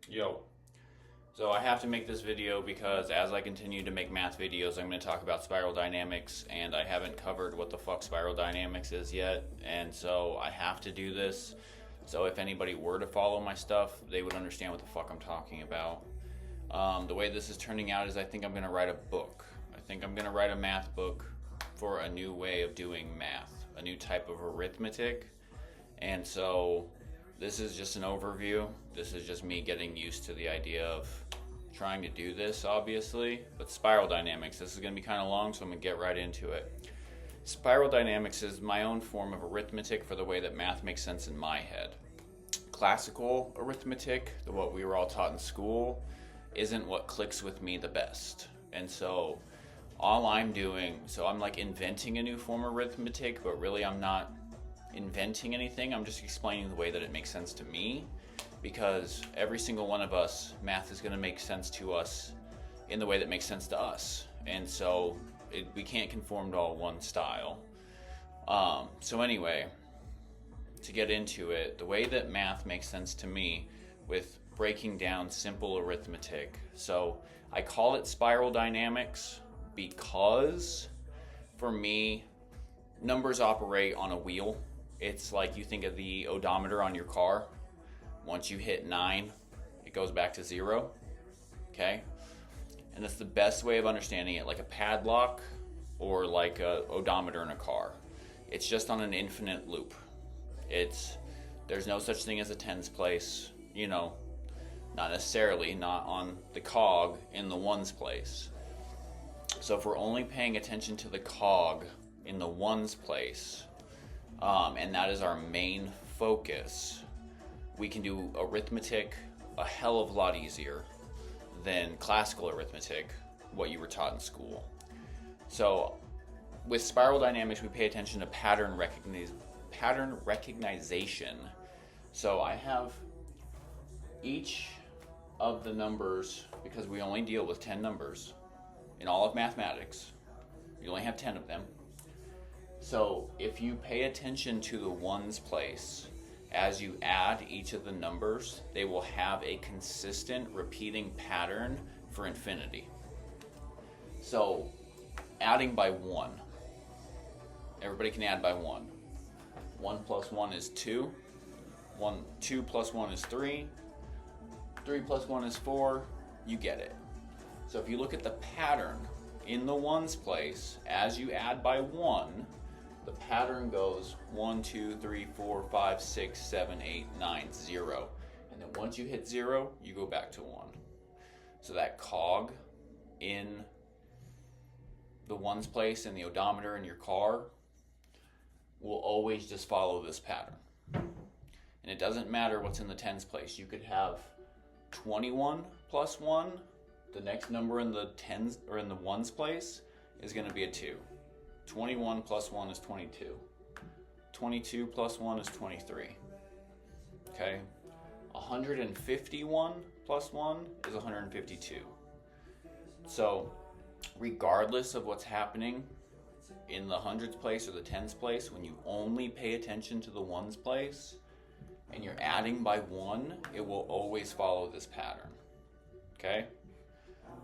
Yo. So I have to make this video because as I continue to make math videos, I'm going to talk about spiral dynamics, and I haven't covered what the fuck spiral dynamics is yet, and so I have to do this. So if anybody were to follow my stuff, they would understand what the fuck I'm talking about. The way this is turning out is I think I'm going to write a book. I think I'm going to write a math book for a new way of doing math, a new type of arithmetic, and so this is just an overview. This is just me getting used to the idea of trying to do this, obviously. But spiral dynamics, this is going to be kind of long, so I'm going to get right into it. Spiral dynamics is my own form of arithmetic for the way that math makes sense in my head. Classical arithmetic, what we were all taught in school, isn't what clicks with me the best. And so all I'm doing, so I'm like inventing a new form of arithmetic, but really I'm not inventing anything. I'm just explaining the way that it makes sense to me, because every single one of us, math is going to make sense to us in the way that makes sense to us, and so we can't conform to all one style. So anyway, to get into it, the way that math makes sense to me with breaking down simple arithmetic, so I call it spiral dynamics because for me, numbers operate on a wheel. It's like you think of the odometer on your car. Once you hit 9, it goes back to 0. Okay? And that's the best way of understanding it, like a padlock or like a odometer in a car. It's just on an infinite loop. There's no such thing as a tens place, not necessarily, not on the cog in the ones place. So if we're only paying attention to the cog in the ones place, and that is our main focus, we can do arithmetic a hell of a lot easier than classical arithmetic, what you were taught in school. So with spiral dynamics, we pay attention to pattern recognition. So I have each of the numbers, because we only deal with 10 numbers in all of mathematics. You only have 10 of them. So if you pay attention to the ones place, as you add each of the numbers, they will have a consistent repeating pattern for infinity. So adding by 1. Everybody can add by 1. 1 plus 1 is 2. 2 plus 1 is 3. 3 plus 1 is 4. You get it. So if you look at the pattern in the ones place, as you add by 1, the pattern goes 1, 2, 3, 4, 5, 6, 7, 8, 9, 0. And then once you hit 0, you go back to 1. So that cog in the ones place and the odometer in your car will always just follow this pattern. And it doesn't matter what's in the tens place. You could have 21 plus 1. The next number in the tens or in the ones place is going to be a 2. 21 plus 1 is 22. 22 plus 1 is 23. Okay? 151 plus 1 is 152. So, regardless of what's happening in the hundreds place or the tens place, when you only pay attention to the ones place and you're adding by 1, it will always follow this pattern. Okay?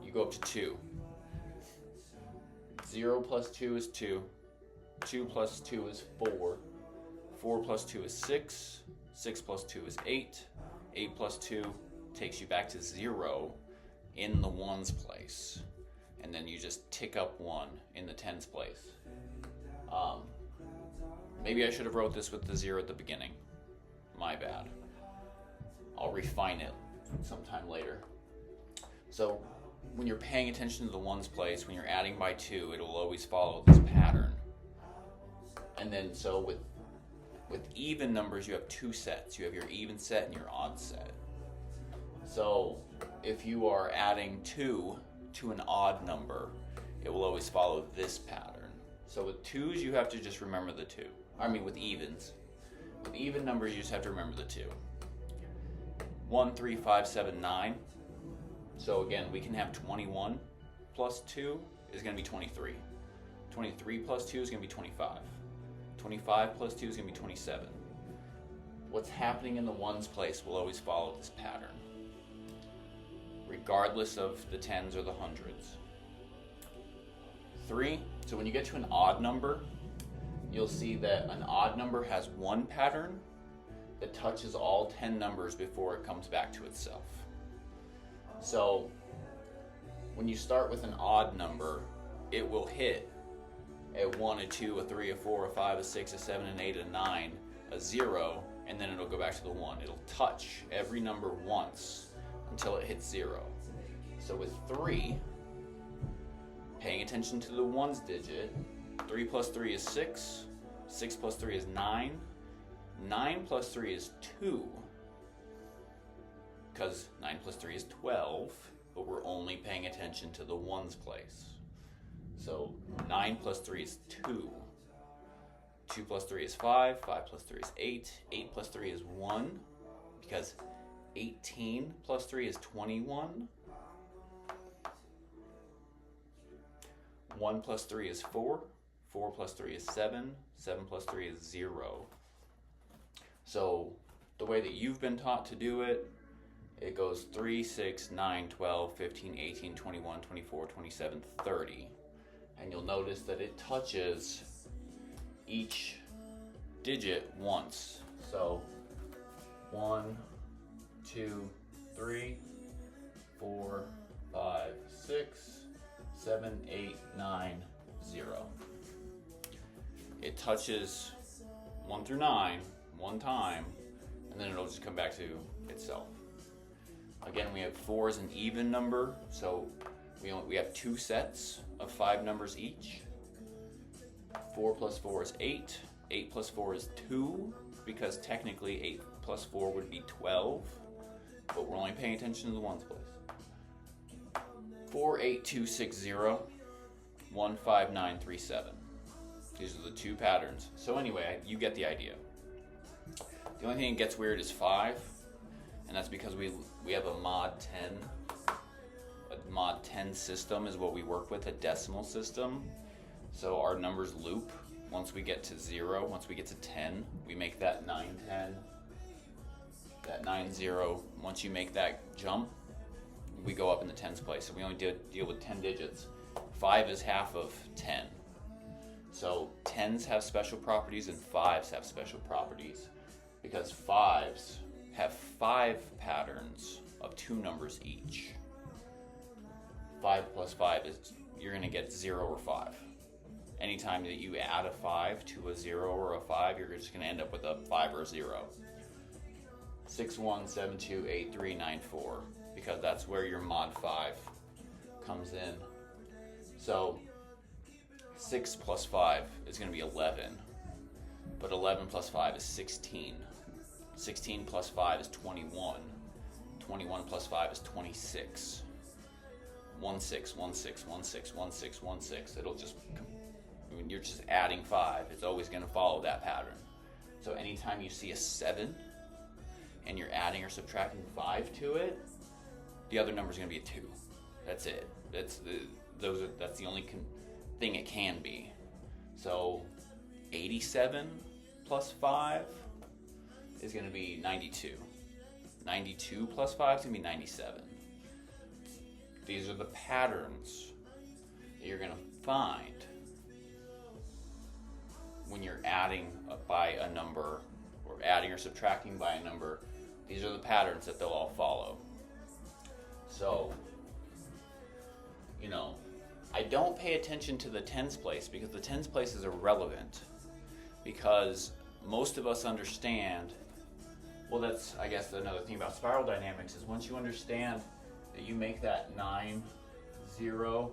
You go up to 2. 0 plus 2 is 2. 2 plus 2 is 4. 4 plus 2 is 6. 6 plus 2 is 8. 8 plus 2 takes you back to 0 in the ones place. And then you just tick up 1 in the tens place. Maybe I should have wrote this with the 0 at the beginning. My bad. I'll refine it sometime later. So when you're paying attention to the ones place, when you're adding by 2, it'll always follow this pattern. And then so with even numbers, you have 2 sets. You have your even set and your odd set. So if you are adding 2 to an odd number, it will always follow this pattern. So with 2s, you have to just remember the 2. With evens. With even numbers, you just have to remember the 2. 1, 3, 5, 7, 9. So again, we can have 21 plus 2 is going to be 23. 23 plus 2 is going to be 25. 25 plus 2 is going to be 27. What's happening in the ones place will always follow this pattern. regardless of the tens or the hundreds. 3, so when you get to an odd number, you'll see that an odd number has one pattern that touches all 10 numbers before it comes back to itself. So when you start with an odd number, it will hit a 1, a 2, a 3, a 4, a 5, a 6, a 7, an 8, a 9, a 0, and then it'll go back to the 1. It'll touch every number once until it hits 0. So with 3, paying attention to the ones digit, 3 plus 3 is 6, 6 plus 3 is 9, 9 plus 3 is 2, because 9 plus 3 is 12, but we're only paying attention to the ones place. So 9 plus 3 is 2, 2 plus 3 is 5, 5 plus 3 is 8, 8 plus 3 is 1, because 18 plus 3 is 21, 1 plus 3 is 4, 4 plus 3 is 7, 7 plus 3 is 0. So the way that you've been taught to do it, it goes 3, 6, 9, 12, 15, 18, 21, 24, 27, 30. And you'll notice that it touches each digit once. So 1, 2, 3, 4, 5, 6, 7, 8, 9, 0. It touches 1 through 9 one time, and then it'll just come back to itself. Again, we have 4 as an even number, so we have 2 sets of 5 numbers each. 4 plus 4 is 8. 8 plus 4 is 2, because technically 8 plus 4 would be 12, but we're only paying attention to the ones place. 4, 8, 2, 6, 0, 1, 5, 9, 3, 7. These are the 2 patterns. So anyway, you get the idea. The only thing that gets weird is 5, and that's because we have a mod 10. A mod 10 system is what we work with, a decimal system. So our numbers loop. Once we get to 0, once we get to 10, we make that 9, 10, that 9, 0. Once you make that jump, we go up in the tens place. So we only deal with 10 digits. 5 is half of 10. So 10s have special properties and 5s have special properties, because 5s have 5 patterns of 2 numbers each. 5 plus 5 is, you're going to get 0 or 5. Anytime that you add a 5 to a 0 or a 5, you're just going to end up with a 5 or a 0. 6, 1, 7, 2, 8, 3, 9, 4, because that's where your mod 5 comes in. So 6 plus 5 is going to be 11, but 11 plus 5 is 16. 16 plus 5 is 21. 21 plus 5 is 26. 1, 6, 1, 6, 1, 6, 1, 6, 1, 6. It'll just, when you're just adding 5, it's always going to follow that pattern. So anytime you see a 7 and you're adding or subtracting 5 to it, the other number is going to be a 2. That's it. That's the only thing it can be. So 87 plus 5 is going to be 92. 92 plus 5 is going to be 97. These are the patterns that you're going to find when you're adding by a number or adding or subtracting by a number. These are the patterns that they'll all follow. So, I don't pay attention to the tens place because the tens place is irrelevant, because most of us understand, well, that's, I guess, another thing about spiral dynamics is once you understand that you make that 9, 0,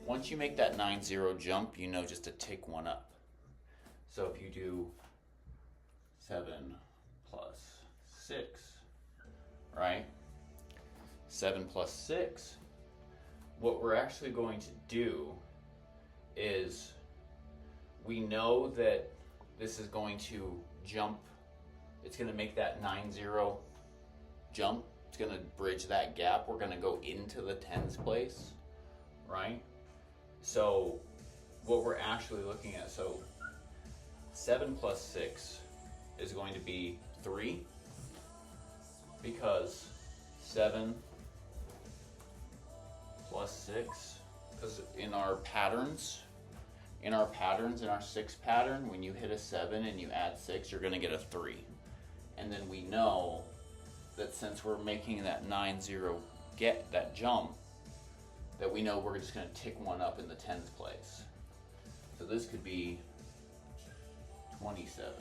once you make that 9, 0 jump, you know just to take one up. So if you do 7 plus 6, right? 7 plus 6, what we're actually going to do is we know that this is going to jump. It's going to make that 9, 0 jump. It's going to bridge that gap. We're going to go into the tens place, right? So what we're actually looking at, so 7 plus 6 is going to be 3, because 7 plus 6, because in our 6 pattern, when you hit a 7 and you add 6, you're going to get a 3. And then we know that since we're making that 9-0 get that jump, that we know we're just going to tick one up in the tens place. So this could be 27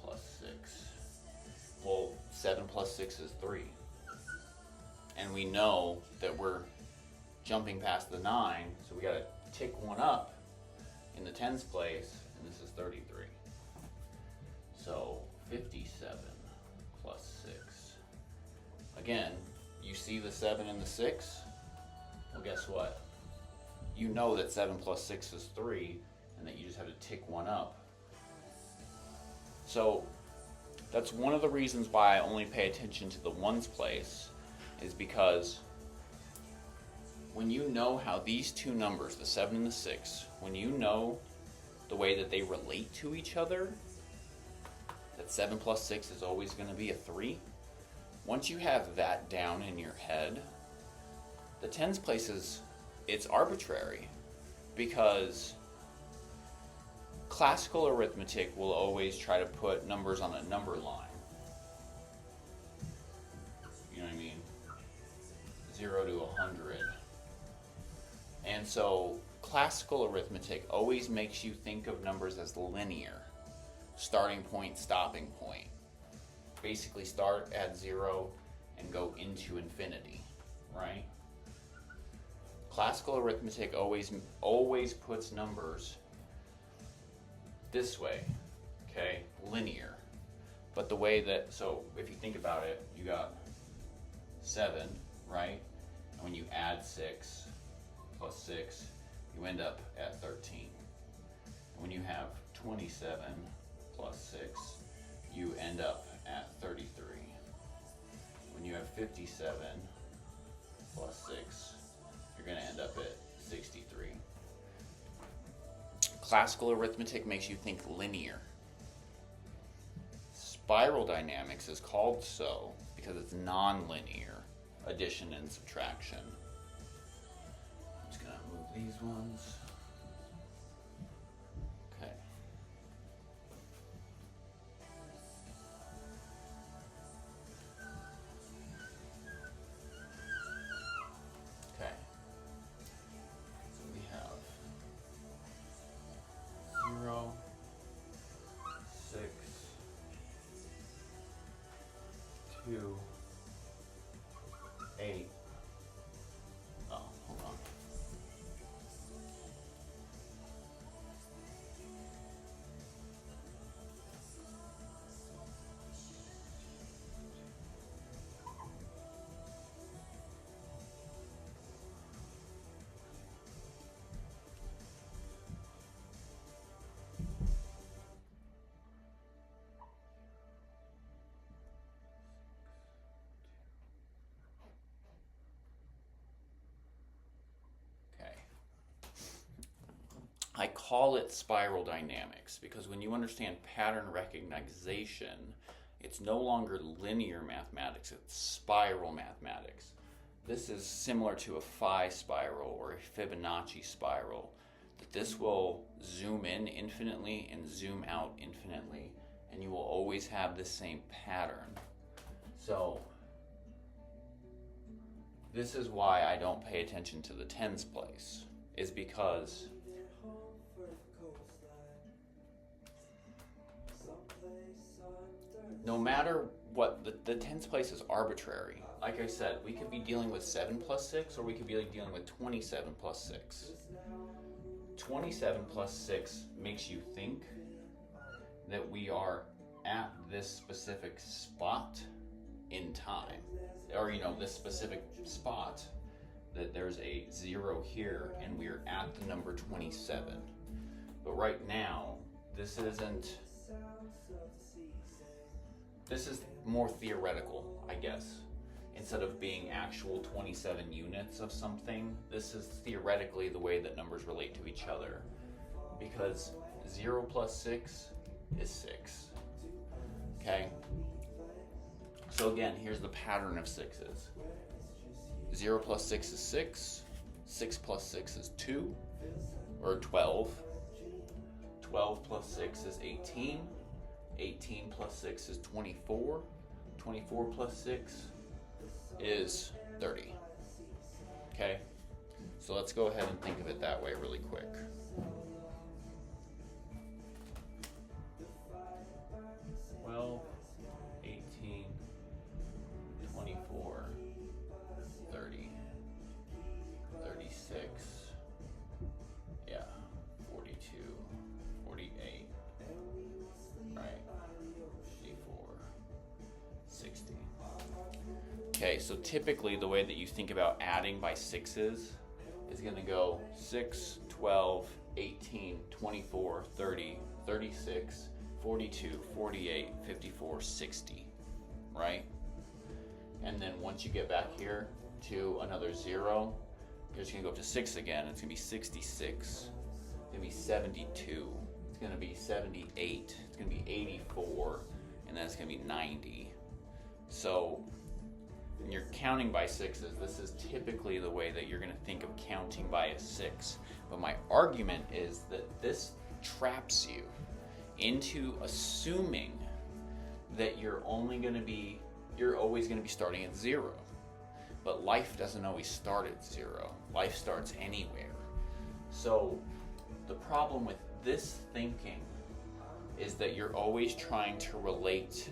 plus 6. Well, 7 plus 6 is 3. And we know that we're jumping past the 9, so we got to tick one up in the tens place, and this is 33. So 57 plus 6. Again, you see the 7 and the 6? Well, guess what? You know that 7 plus 6 is 3, and that you just have to tick one up. So that's one of the reasons why I only pay attention to the ones place, is because when you know how these two numbers, the 7 and the 6, when you know the way that they relate to each other, that 7 plus 6 is always going to be a 3, once you have that down in your head, the tens places, it's arbitrary, because classical arithmetic will always try to put numbers on a number line. You know what I mean? 0 to 100. And so classical arithmetic always makes you think of numbers as linear. Starting point, stopping point. Basically start at 0 and go into infinity, right? Classical arithmetic always puts numbers this way, okay, linear. But the way that, so if you think about it, you got 7, right? And when you add 6 plus 6, you end up at 13. And when you have 27 plus 6, you end up at 33. When you have 57 plus 6, you're going to end up at 63. Classical arithmetic makes you think linear. Spiral dynamics is called so because it's non-linear addition and subtraction. I'm just going to move these ones. Okay. Okay. So we have 0, 6, 2, 8. Oh, hold on. I call it spiral dynamics because when you understand pattern recognition, it's no longer linear mathematics, it's spiral mathematics. This is similar to a phi spiral or a Fibonacci spiral, that this will zoom in infinitely and zoom out infinitely, and you will always have the same pattern. So this is why I don't pay attention to the tens place, is because no matter what, the tens place is arbitrary. Like I said, we could be dealing with 7 plus 6, or we could be dealing with 27 plus 6. 27 plus 6 makes you think that we are at this specific spot in time. Or, this specific spot, that there's a 0 here, and we're at the number 27. But right now, this is more theoretical, I guess. Instead of being actual 27 units of something, this is theoretically the way that numbers relate to each other. Because 0 plus 6 is 6. Okay? So again, here's the pattern of 6s. 0 plus 6 is 6. 6 plus 6 is 2, or 12. 12 plus 6 is 18. 18 plus 6 is 24. 24 plus 6 is 30. Okay? So let's go ahead and think of it that way really quick. 12, 18, 24, 30, 36, yeah, 42, 48, right, 54, 60. Okay, so typically the way that you think about adding by sixes is going to go 6, 12, 18, 24, 30, 36, 42, 48, 54, 60, right? And then once you get back here to another 0, you're just going to go up to 6 again. It's going to be 66. It's going to be 72. It's going to be 78. It's going to be 84. And then it's going to be 90. So when you're counting by sixes, this is typically the way that you're going to think of counting by a 6. But my argument is that this traps you into assuming that you're always going to be starting at 0. But life doesn't always start at 0. Life starts anywhere. So the problem with this thinking is that you're always trying to relate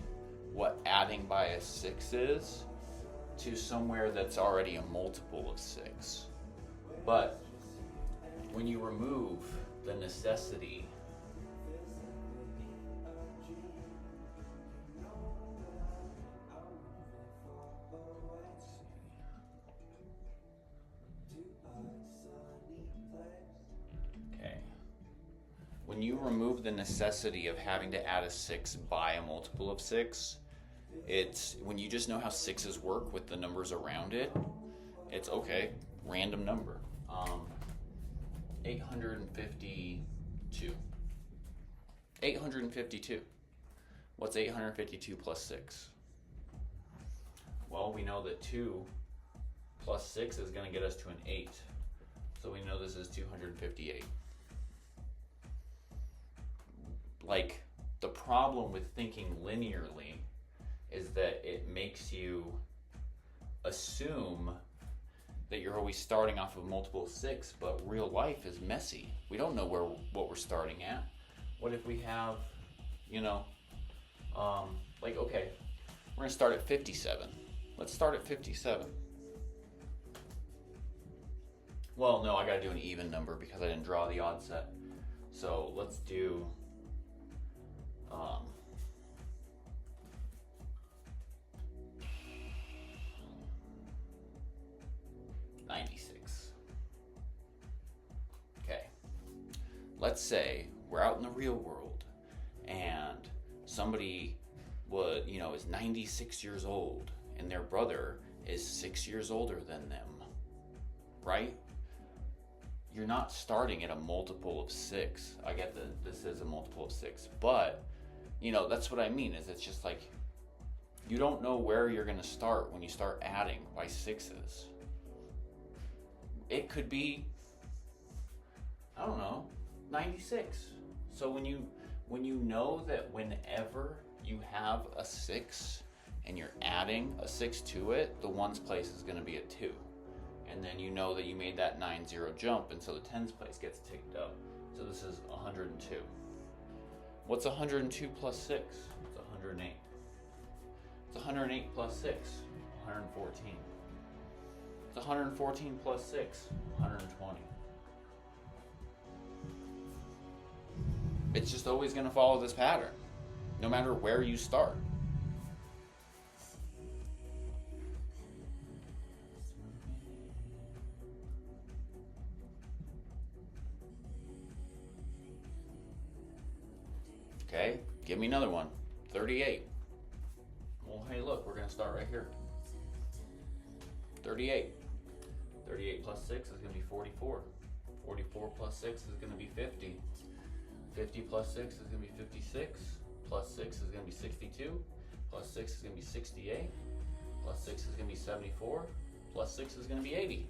what adding by a 6 is to somewhere that's already a multiple of 6. But when you remove the necessity when you remove the necessity of having to add a 6 by a multiple of 6, it's when you just know how 6s work with the numbers around it, it's okay, random number. 852. 852. What's 852 plus 6? Well, we know that 2 plus 6 is going to get us to an 8. So we know this is 258. Like, the problem with thinking linearly is that it makes you assume that you're always starting off of a multiple of 6, but real life is messy. We don't know what we're starting at. What if we have, okay, we're going to start at 57. Let's start at 57. Well, no, I got to do an even number because I didn't draw the odd set. So let's do 96. Okay. Let's say we're out in the real world and somebody is 96 years old and their brother is 6 years older than them, right? You're not starting at a multiple of 6. I get that this is a multiple of 6, but that's what I mean, is it's just like you don't know where you're going to start when you start adding by 6s. It could be, 96. So when you know that whenever you have a 6 and you're adding a 6 to it, the ones place is going to be a 2. And then you know that you made that 9-0 jump, and so the tens place gets ticked up. So this is 102. What's 102 plus 6? It's 108. It's 108 plus 6, 114. It's 114 plus 6, 120. It's just always going to follow this pattern, no matter where you start. Okay, give me another one. 38. Well, hey, look, we're going to start right here. 38. 38 plus 6 is going to be 44. 44 plus 6 is going to be 50. 50 plus 6 is going to be 56. Plus 6 is going to be 62. Plus 6 is going to be 68. Plus 6 is going to be 74. plus 6 is going to be 80.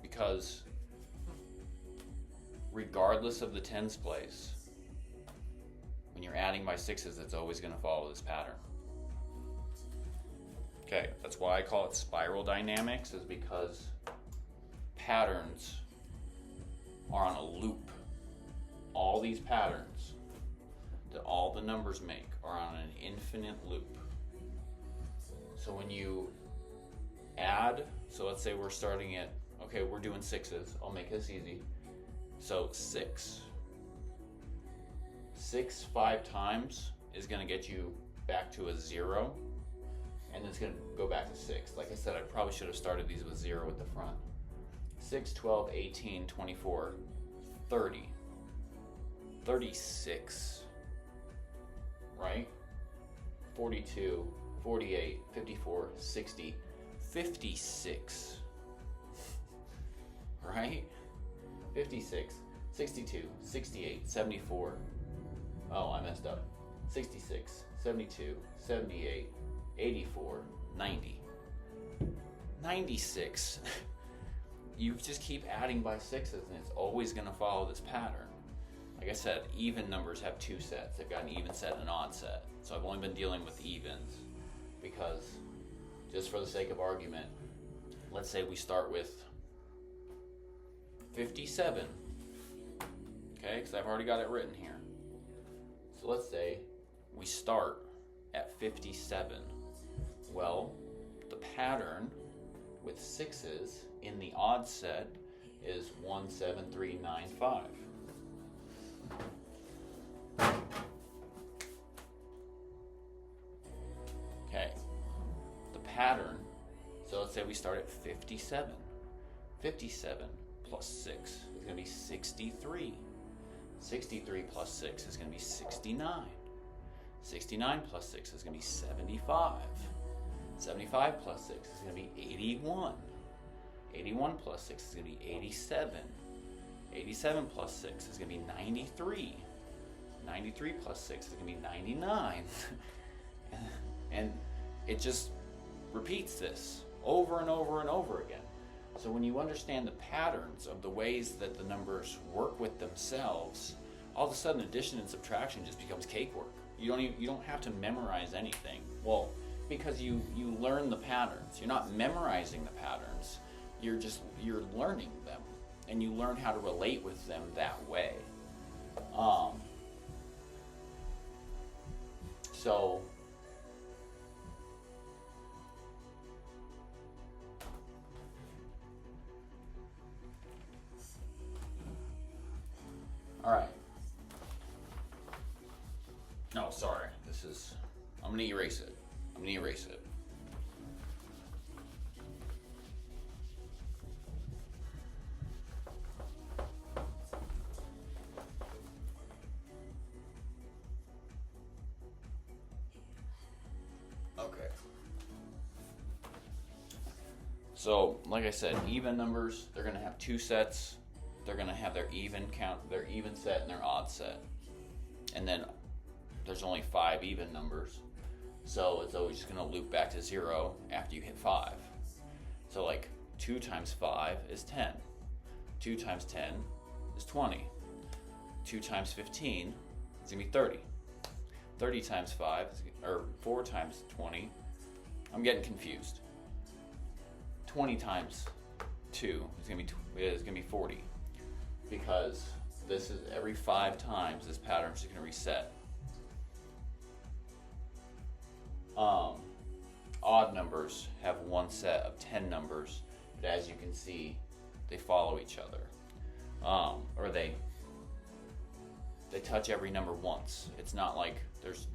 Because regardless of the tens place, when you're adding by 6s, it's always going to follow this pattern. Okay, that's why I call it spiral dynamics, is because patterns are on a loop. All these patterns that all the numbers make are on an infinite loop. So when you add, so let's say we're starting at, okay, we're doing 6s. I'll make this easy. So 6 5 times is going to get you back to a 0, and then it's going to go back to 6. Like I said, I probably should have started these with 0 at the front. 6, 12, 18, 24, 30, 36, right? 42, 48, 54, 60, 56, right? 56, 62, 68, 74. Oh, I messed up. 66, 72, 78, 84, 90. 96. You just keep adding by 6s, and it's always going to follow this pattern. Like I said, even numbers have two sets. They've got an even set and an odd set. So I've only been dealing with evens because, just for the sake of argument, let's say we start with 57. Okay, because I've already got it written here. So let's say we start at 57. Well, the pattern with 6s in the odd set is 1, 7, 3, 9, 5. Okay, the pattern, so let's say we start at 57. 57 plus 6 is going to be 63. 63 plus 6 is going to be 69. 69 plus 6 is going to be 75. 75 plus 6 is going to be 81. 81 plus 6 is going to be 87. 87 plus 6 is going to be 93. 93 plus 6 is going to be 99. And it just repeats this over and over and over again. So when you understand the patterns of the ways that the numbers work with themselves, all of a sudden addition and subtraction just becomes cakework. You don't have to memorize anything. Well, because you learn the patterns. You're not memorizing the patterns. You're learning them, and you learn how to relate with them that way. So all right. No, sorry. I'm going to erase it. Okay. So, like I said, even numbers, they're going to have two sets. They're going to have their even set and their odd set. And then there's only 5 even numbers. So it's always just going to loop back to 0 after you hit 5. So like 2 times 5 is 10. 2 times 10 is 20. 2 times 15 is going to be 30. 30 times 5, or 4 times 20, I'm getting confused. 20 times 2 is going to be 40. Because this is every 5 times this pattern is going to reset. Odd numbers have one set of 10 numbers, but as you can see, they follow each other. Or they touch every number once. It's not like there's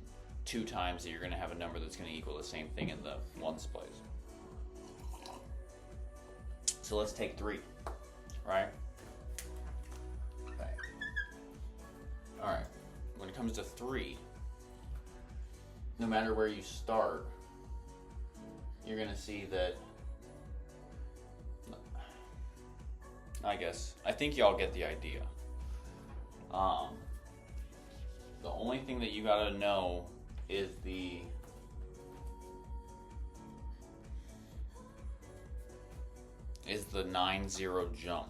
2 times that you're going to have a number that's going to equal the same thing in the ones place. So let's take 3, right? Okay. All right. When it comes to 3, no matter where you start, you're going to see that, I think y'all get the idea. The only thing that you got to know is is the 9-0 jump.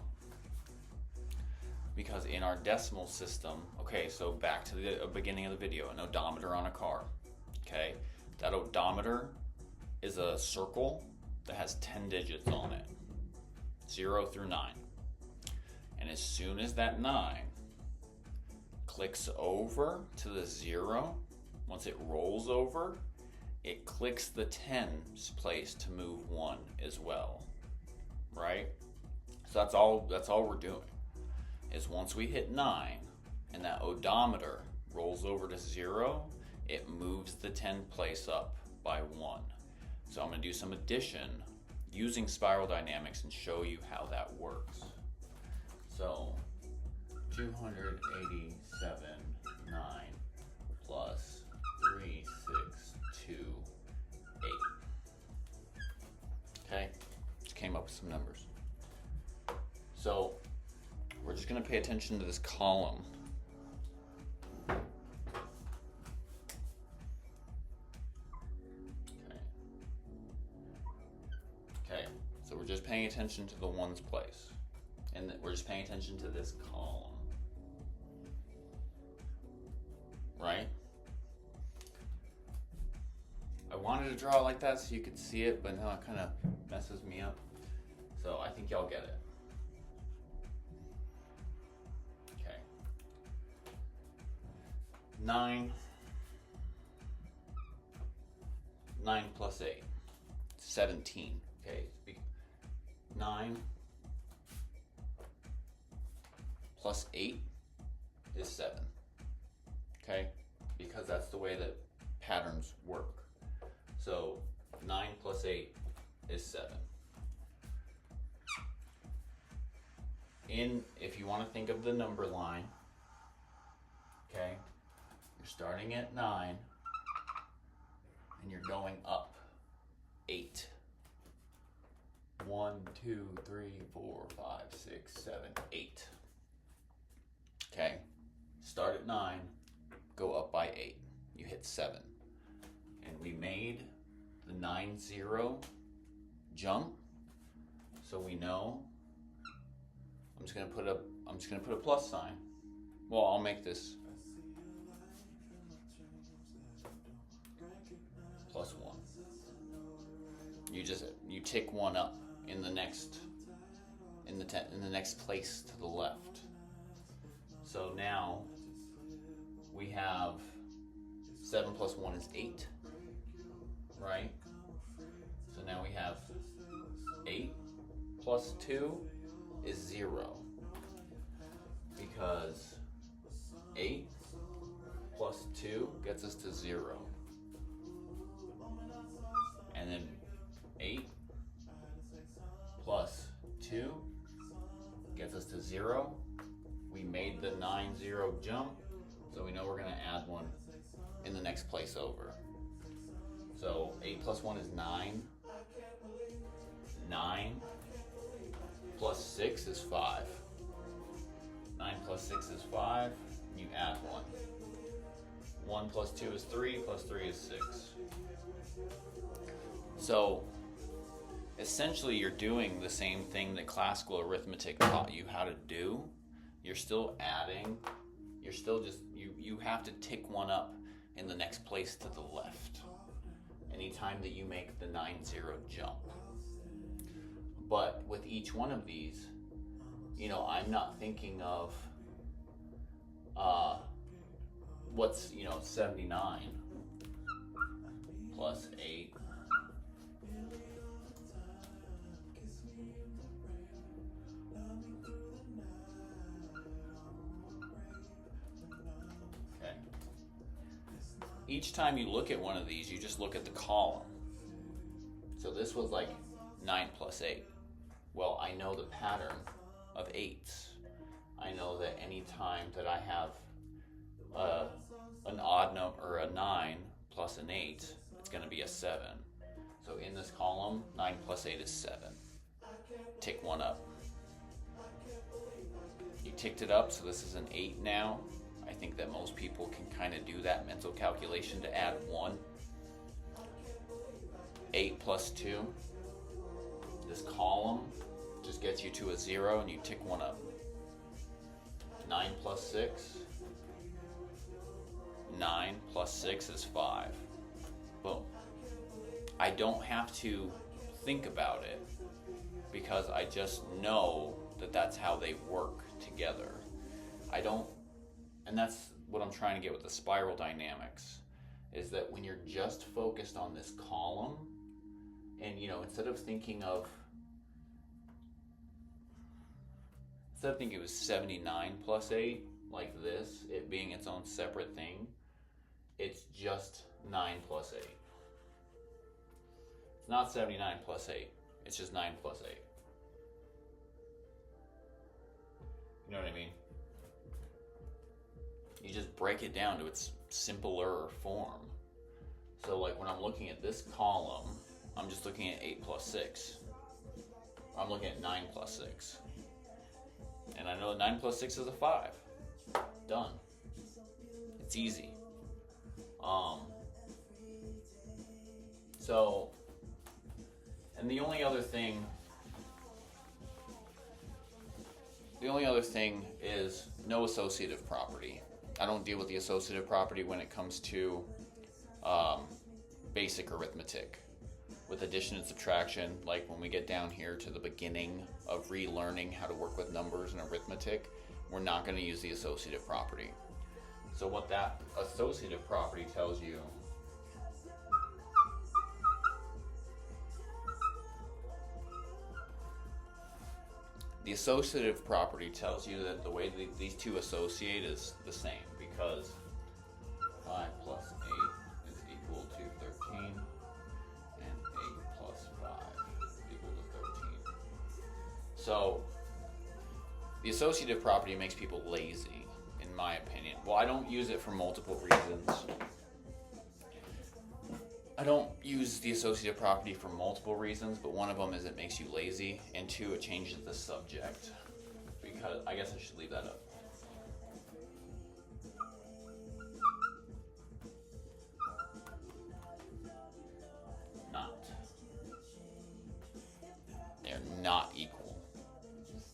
Because in our decimal system, okay, so back to the beginning of the video, an odometer on a car, okay? That odometer is a circle that has 10 digits on it, 0 through 9. And as soon as that 9 clicks over to the 0, once it rolls over, it clicks the 10's place to move 1 as well, right? So that's all we're doing, is once we hit 9 and that odometer rolls over to 0, it moves the 10 place up by 1. So I'm going to do some addition using spiral dynamics and show you how that works. So 287, 9 plus 3, 6, 2, 8. Okay, just came up with some numbers. So we're just going to pay attention to this column. Okay, so we're just paying attention to the ones place. And we're just paying attention to this column. Right? I wanted to draw it like that so you could see it, but now it kind of messes me up. So I think y'all get it. Okay. 9 plus 8, 17. Okay, 9 plus 8 is 7. Okay, because that's the way that patterns work. So 9 plus 8 is 7. If you want to think of the number line, okay, you're starting at 9 and you're going up 8. 1, 2, 3, 4, 5, 6, 7, 8. Okay, start at 9, go up by 8. You hit 7. And we made the 9-0 jump. So we know I'm just gonna put a plus sign. Well, I'll make this +1. You tick 1 up in the next place to the left. So now we have 7 plus 1 is 8, right? So now we have 8 plus 2 is 0, because 8 plus 2 gets us to 0. And then 8 plus 2 gets us to 0. We made the 9-0 jump, so we know we're going to add 1 in the next place over. So 8 plus 1 is 9. 9 plus 6 is 5. 9 plus 6 is 5. You add 1. 1 plus 2 is 3, plus 3 is 6. So essentially you're doing the same thing that classical arithmetic taught you how to do. You're still adding. You're still just, you have to tick 1 up in the next place to the left anytime that you make the 9-0 jump. But with each one of these, I'm not thinking of what's 79 plus 8 each time you look at one of these, you just look at the column. So this was like 9 plus 8. Well, I know the pattern of 8s. I know that any time that I have an odd number, or a 9 plus an 8, it's going to be a 7. So in this column, 9 plus 8 is 7. Tick 1 up. You ticked it up, so this is an 8 now. I think that most people can kind of do that mental calculation to add 1. 8 plus 2. This column just gets you to a 0 and you tick one up. 9 plus 6. 9 plus 6 is 5. Boom. I don't have to think about it because I just know that that's how they work together. And that's what I'm trying to get with the spiral dynamics, is that when you're just focused on this column, and instead of thinking it was 79 plus 8, like this, it being its own separate thing, it's just 9 plus 8. It's not 79 plus 8, it's just 9 plus 8. You know what I mean? You just break it down to its simpler form. So like when I'm looking at this column, I'm just looking at 8 plus 6. I'm looking at 9 plus 6. And I know that 9 plus 6 is a 5. Done. It's easy. And the only other thing is no associative property. I don't deal with the associative property when it comes to basic arithmetic. With addition and subtraction, like when we get down here to the beginning of relearning how to work with numbers and arithmetic, we're not going to use the associative property. So what that associative property tells you that the way these two associate is the same, because 5 plus 8 is equal to 13, and 8 plus 5 is equal to 13. So the associative property makes people lazy, in my opinion. Well, I don't use it for multiple reasons. I don't use the associative property for multiple reasons, but one of them is it makes you lazy, and 2, it changes the subject. Because I guess I should leave that up. They're not equal.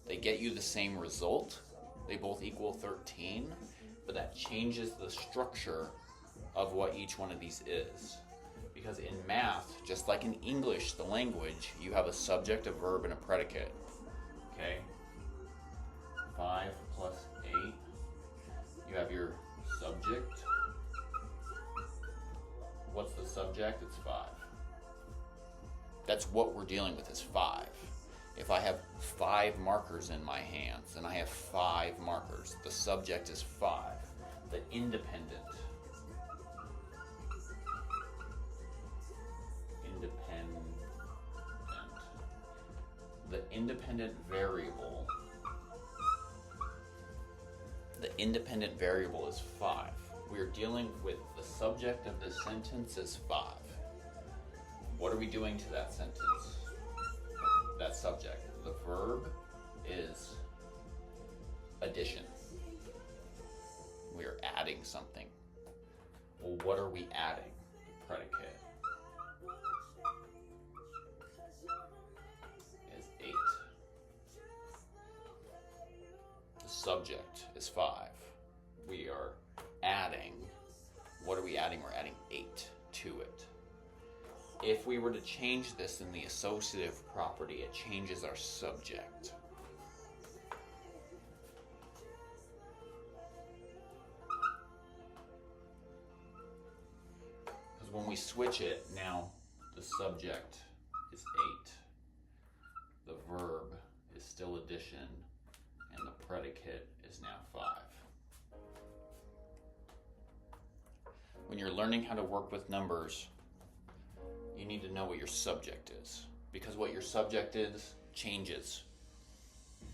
They get you the same result. They both equal 13, but that changes the structure of what each one of these is. Because in math, just like in English, the language, you have a subject, a verb, and a predicate. Okay? 5 plus 8. You have your subject. What's the subject? It's 5. That's what we're dealing with, is 5. If I have 5 markers in my hands, and I have 5 markers, the subject is 5. The independent variable is 5. We're dealing with the subject of this sentence is 5. What are we doing to that sentence? That subject. The verb is addition. We are adding something. Well, what are we adding? Predicate is 8. The subject is 5. We are adding. What are we adding? We're adding 8 to it. If we were to change this in the associative property, it changes our subject. Because when we switch it, now the subject is 8. The verb is still addition, and the predicate is now 5. When you're learning how to work with numbers, you need to know what your subject is, because what your subject is changes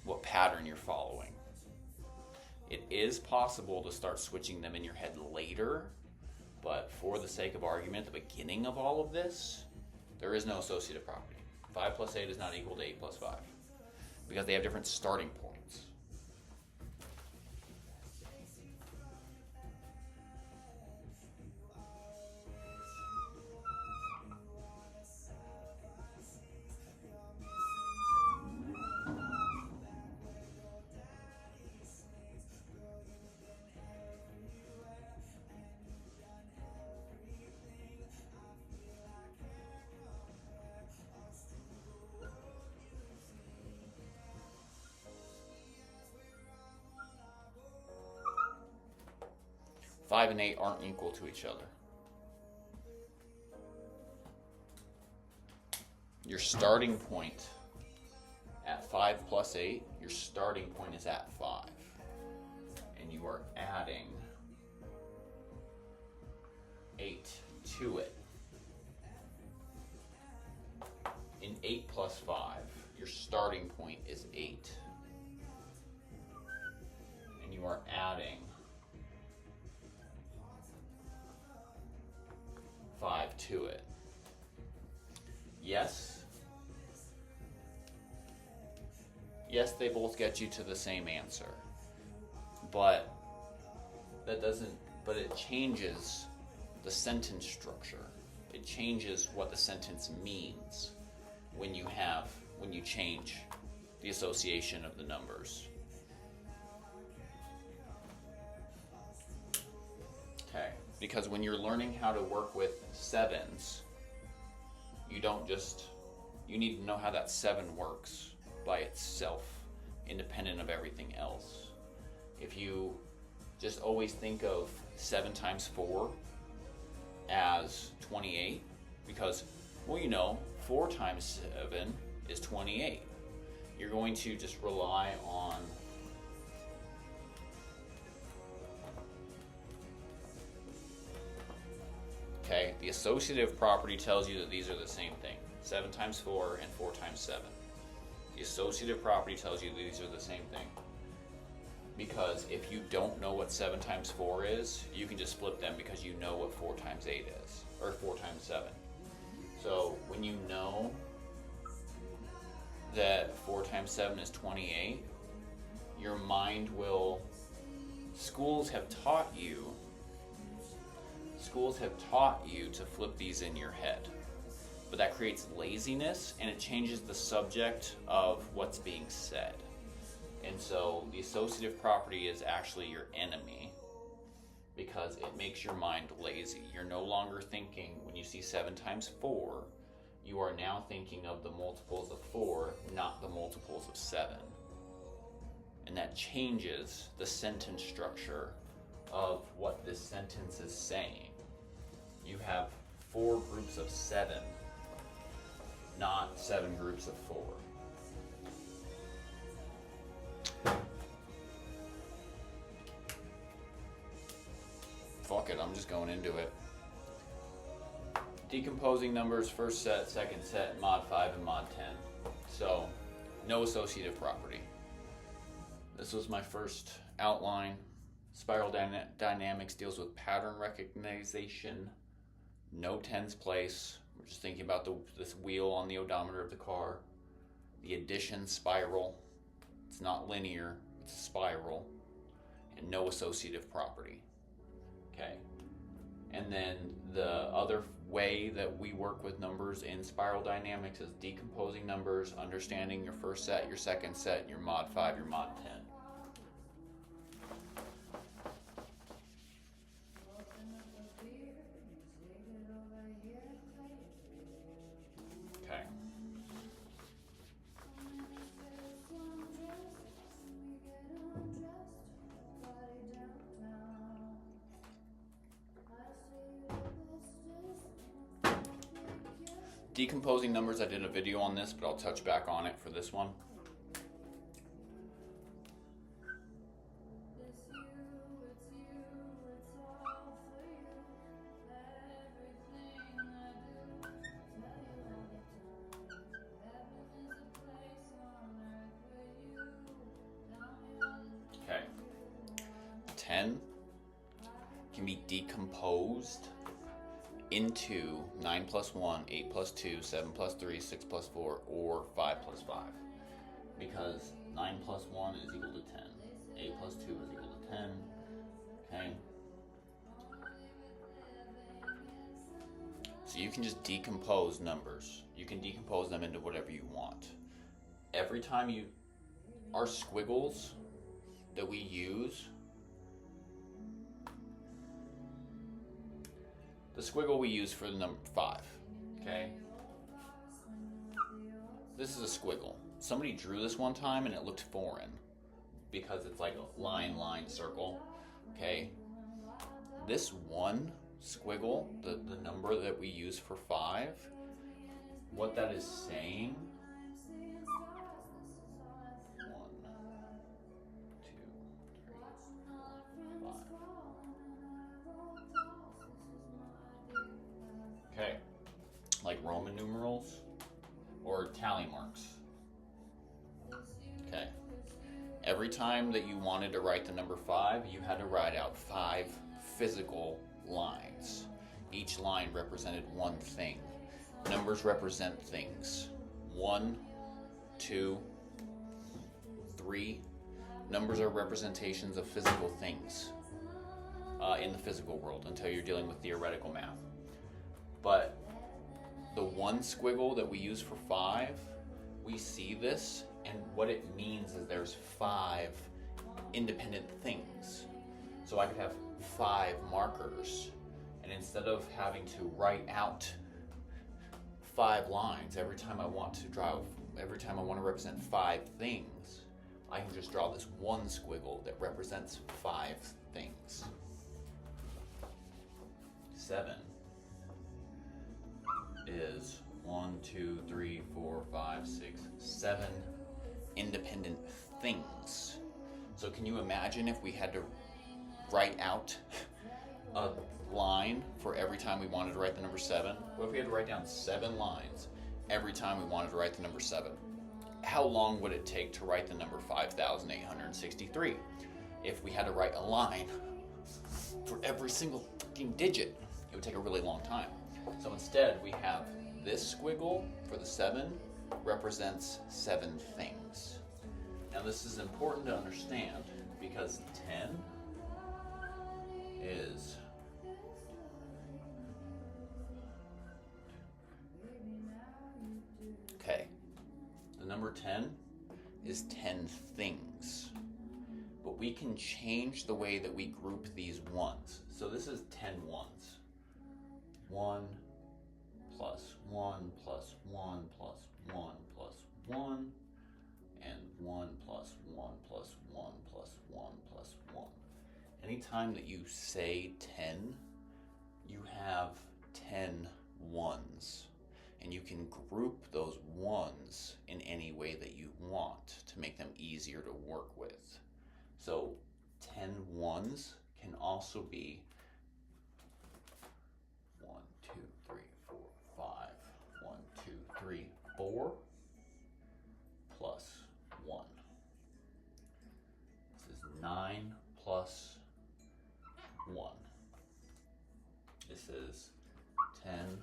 what pattern you're following. It is possible to start switching them in your head later, but for the sake of argument, at the beginning of all of this, there is no associative property. 5 plus 8 is not equal to 8 plus 5, because they have different starting points. 5 and 8 aren't equal to each other. Your starting point at 5 plus 8, your starting point is at 5. And you are adding 8 to it. In 8 plus 5, your starting point is 8. And you are adding 5 to it. Yes, they both get you to the same answer. But it changes the sentence structure. It changes what the sentence means when you change the association of the numbers. Okay, because when you're learning how to work with sevens, you need to know how that 7 works by itself, independent of everything else. If you just always think of 7 times 4 as 28, because, 4 times 7 is 28. You're going to just rely on the associative property tells you that these are the same thing. 7 times 4 and 4 times 7. The associative property tells you these are the same thing. Because if you don't know what 7 times 4 is, you can just flip them because you know what 4 times 8 is, or 4 times 7. So when you know that 4 times 7 is 28, your mind will, schools have taught you to flip these in your head. But that creates laziness, and it changes the subject of what's being said. And so the associative property is actually your enemy because it makes your mind lazy. You're no longer thinking, when you see 7 times 4, you are now thinking of the multiples of 4, not the multiples of 7. And that changes the sentence structure of what this sentence is saying. You have 4 groups of 7, not 7 groups of 4. Fuck it, I'm just going into it. Decomposing numbers, first set, second set, mod 5 and mod 10. So, no associative property. This was my first outline. Spiral dynamics deals with pattern recognition. No tens place. We're just thinking about this wheel on the odometer of the car. The addition spiral. It's not linear, it's a spiral. And no associative property. Okay. And then the other way that we work with numbers in spiral dynamics is decomposing numbers, understanding your first set, your second set, your mod 5, your mod 10. Okay. Decomposing numbers, I did a video on this, but I'll touch back on it for this one. Okay. 10 can be decomposed into 9 plus 1, 8 plus 2, 7 plus 3, 6 plus 4, or 5 plus 5. Because 9 plus 1 is equal to 10. 8 plus 2 is equal to 10. Okay? So you can just decompose numbers. You can decompose them into whatever you want. Every time our squiggles that we use, the squiggle we use for the number 5, okay? This is a squiggle. Somebody drew this one time and it looked foreign because it's like a line, circle, okay? this one squiggle, the number that we use for 5, what that is saying, 1, 2, 3, 4, 5. Okay, like Roman numerals or tally marks. Okay, every time that you wanted to write the number 5, you had to write out 5 physical lines. Each line represented one thing. Numbers represent things. 1, 2, 3. Numbers are representations of physical things in the physical world until you're dealing with theoretical math. But the one squiggle that we use for 5, we see this, and what it means is there's 5 independent things. So I could have 5 markers, and instead of having to write out 5 lines every time I want to represent 5 things, I can just draw this one squiggle that represents 5 things. 7 is 1, 2, 3, 4, 5, 6, 7 independent things. So can you imagine if we had to write out a line for every time we wanted to write the number 7? What if we had to write down 7 lines every time we wanted to write the number 7? How long would it take to write the number 5,863? If we had to write a line for every single fucking digit, it would take a really long time. So instead, we have this squiggle for the 7 represents 7 things. Now this is important to understand because 10 is the number 10 is 10 things. But we can change the way that we group these ones. So this is 10 ones. 1 plus 1 plus 1 plus 1 plus 1, and 1 plus 1 plus 1 plus 1 plus 1. Anytime that you say 10, you have 10 ones. And you can group those ones in any way that you want to make them easier to work with. So 10 ones can also be 1, 2, 3, 4, 5. 1, 2, 3, 4 plus 1. This is 9 plus 1. This is 10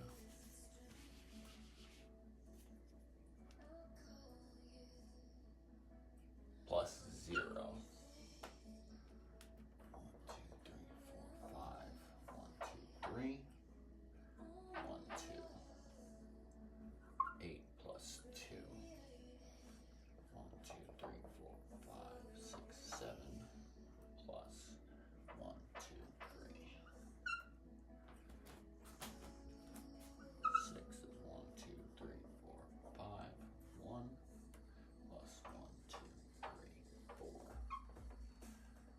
plus 0. 1, 2, 3, 4, 5. 1, 2, 3. 1, 2. 8 plus 2. 1, 2, 3, 4, 5, 6, 7 plus 1, 2, 3. 6 is 1, 2, 3, 4, 5. 1 plus 1, 2, 3, 4.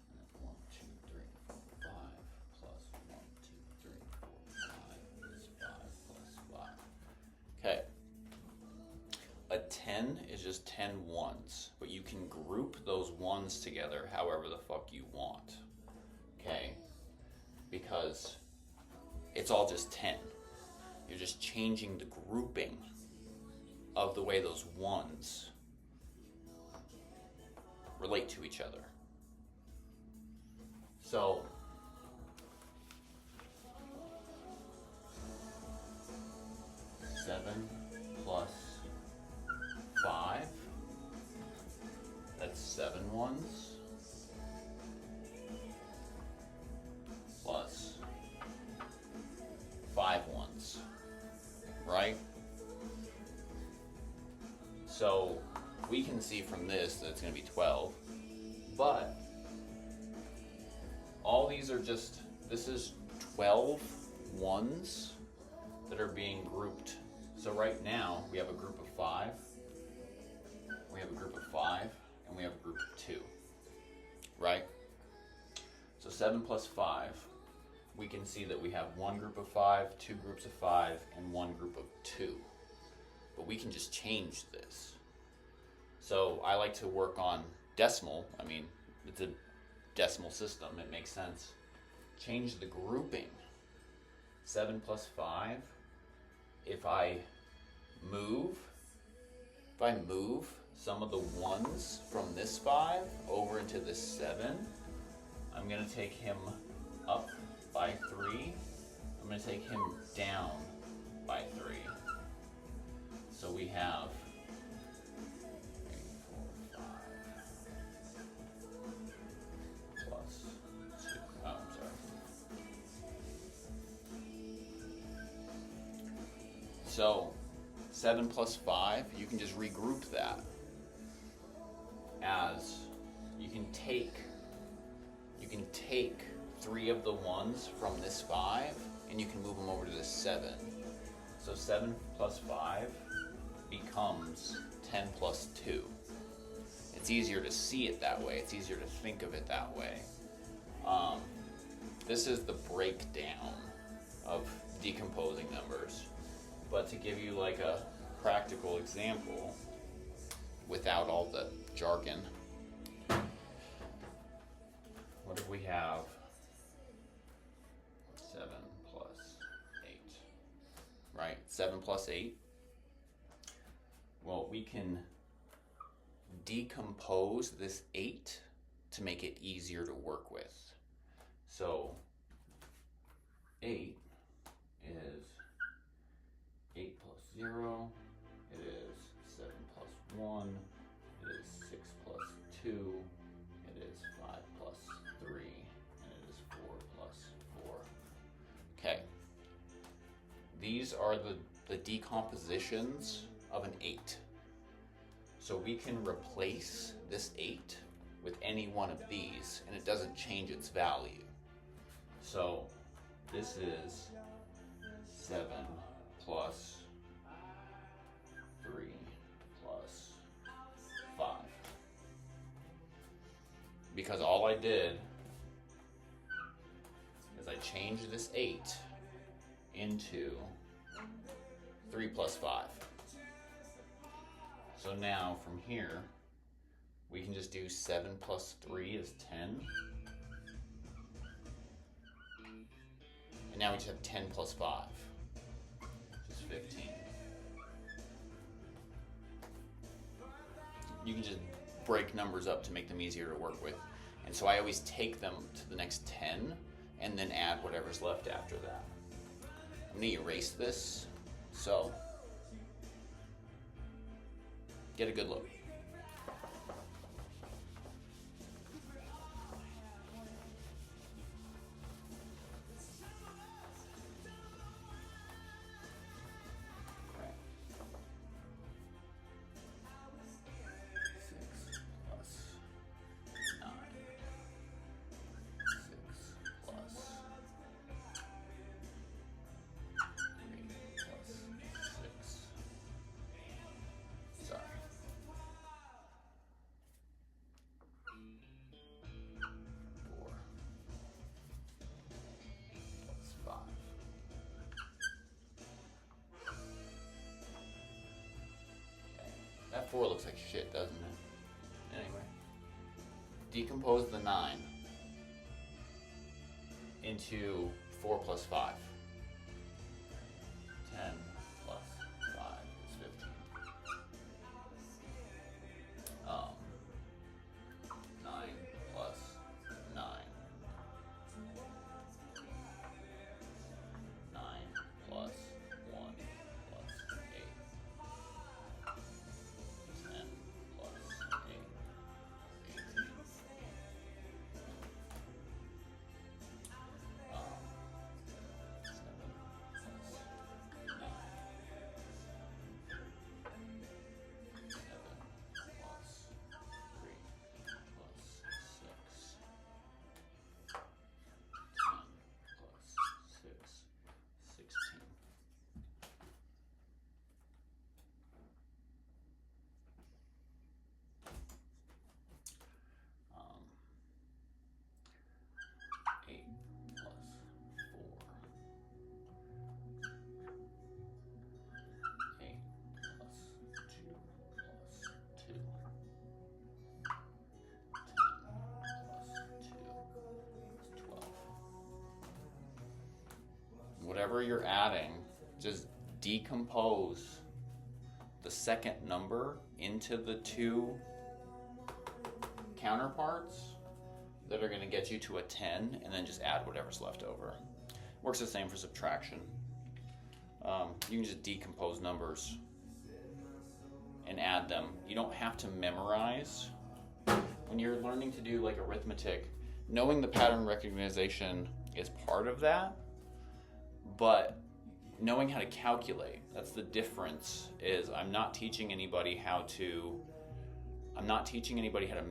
And then 1, 2, 3, 4, 5 plus 1, 2, 3, 4, 5 is 5 plus 5. Okay. A 10 is just 10 ones, but you can group those ones together however the fuck you want. Okay? Because it's all just 10. You're just changing the grouping of the way those ones relate to each other. So, seven plus 5, that's 7 ones, plus 5 ones, right? So we can see from this that it's going to be 12, but all these are just, this is 12 ones that are being grouped. So right now we have a group of 5, we have a group of 5, and we have a group of 2, right? So 7 plus 5 we can see that we have one group of 5, 2 groups of 5, and one group of 2. But we can just change this. So I like to work on decimal. I mean, it's a decimal system, it makes sense. Change the grouping. 7 plus 5. If I move some of the 1s from this 5 over into this 7, I'm going to take him up by 3. I'm going to take him down by 3. So we have 3, 4, 5 plus 2. Oh, I'm sorry. So 7 plus 5, you can just regroup that as you can take 3 of the 1s from this 5 and you can move them over to this 7. So 7 plus 5 becomes 10 plus 2. It's easier to see it that way. It's easier to think of it that way. This is the breakdown of decomposing numbers. But to give you like a practical example without all the jargon, what if we have 7 plus 8, right? 7 plus 8. Well, we can decompose this 8 to make it easier to work with. So 8 is 8 plus 0, it is 7 plus 1, it is 6 plus 2, it is 5 plus 3, and it is 4 plus 4. Okay, these are the decompositions of an 8. So we can replace this 8 with any one of these, and it doesn't change its value. So this is 7 plus 3 plus 5. Because all I did is I changed this 8 into 3 plus 5. So now from here, we can just do 7 plus 3 is 10. And now we just have 10 plus 5, which is 15. You can just break numbers up to make them easier to work with. And so I always take them to the next 10 and then add whatever's left after that. I'm going to erase this, so get a good look. That 4 looks like shit, doesn't it? Anyway. Decompose the 9 into 4 plus 5. 10 plus 5 is 15. 9 plus 9. 9 plus 1 plus 8. 10 plus 8, 18. whenever you're adding, just decompose the second number into the two counterparts that are going to get you to a 10, and then just add whatever's left over. Works the same for subtraction. You can just decompose numbers and add them. You don't have to memorize. When you're learning to do like arithmetic, knowing the pattern recognition is part of that, but knowing how to calculate, that's the difference. Is I'm not teaching anybody how to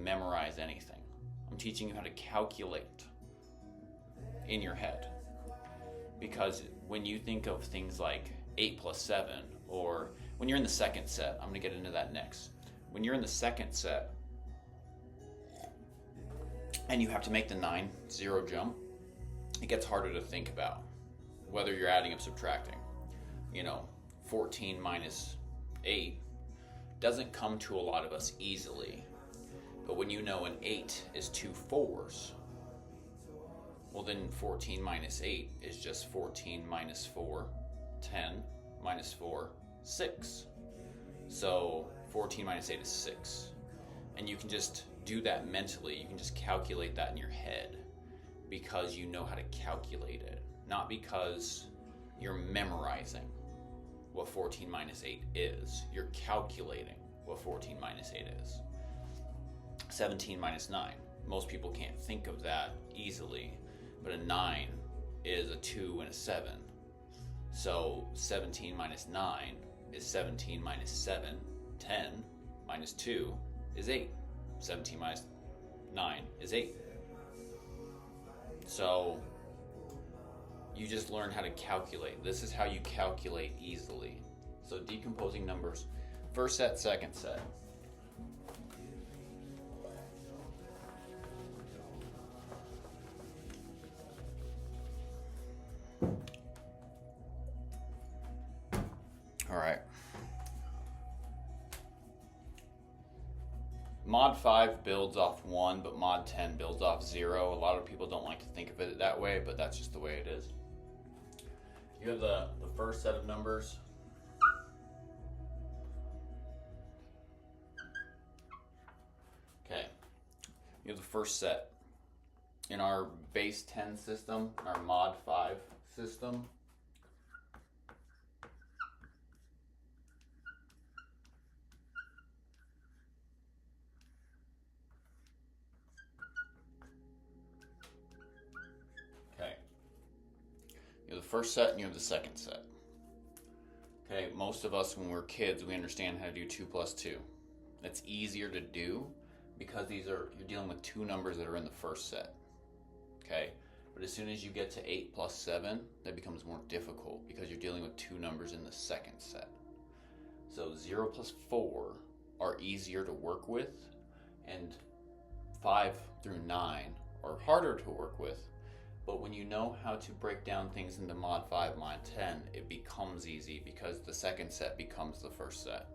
memorize anything. I'm teaching you how to calculate in your head. Because when you think of things like 8 plus 7, or when you're in the second set, I'm going to get into that next. When you're in the second set and you have to make the 9-0 jump, it gets harder to think about whether you're adding or subtracting. 14 minus 8 doesn't come to a lot of us easily. But when you know an 8 is 2 4s, well then 14 minus 8 is just 14 minus 4, 10, minus 4, 6. So 14 minus 8 is 6. And you can just do that mentally. You can just calculate that in your head because you know how to calculate it. Not because you're memorizing what 14 minus 8 is. You're calculating what 14 minus 8 is. 17 minus 9. Most people can't think of that easily, but a 9 is a 2 and a 7. So 17 minus 9 is 17 minus 7. 10 minus 2 is 8. 17 minus 9 is 8. So you just learn how to calculate. This is how you calculate easily. So decomposing numbers, first set, second set. All right. Mod 5 builds off 1, but Mod 10 builds off 0. A lot of people don't like to think of it that way, but that's just the way it is. You have the first set of numbers. Okay. You have the first set. In our base 10 system, our Mod 5 system, you have the first set and you have the second set. Okay, most of us when we're kids, we understand how to do 2 plus 2. That's easier to do because you're dealing with two numbers that are in the first set. Okay, but as soon as you get to 8 plus 7, that becomes more difficult because you're dealing with two numbers in the second set. So 0 plus 4 are easier to work with, and 5 through 9 are harder to work with. But when you know how to break down things into Mod 5, Mod 10, it becomes easy because the second set becomes the first set.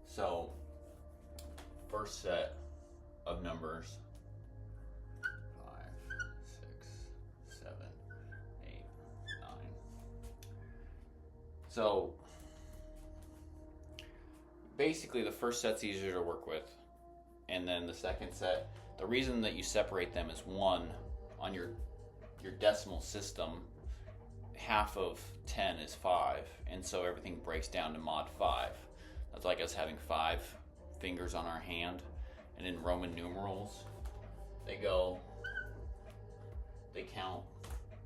So, first set of numbers, 5, 6, 7, 8, 9. So, basically the first set's easier to work with. And then the second set, the reason that you separate them is 1, on your decimal system, half of 10 is 5, and so everything breaks down to Mod 5. That's like us having 5 fingers on our hand, and in Roman numerals, they count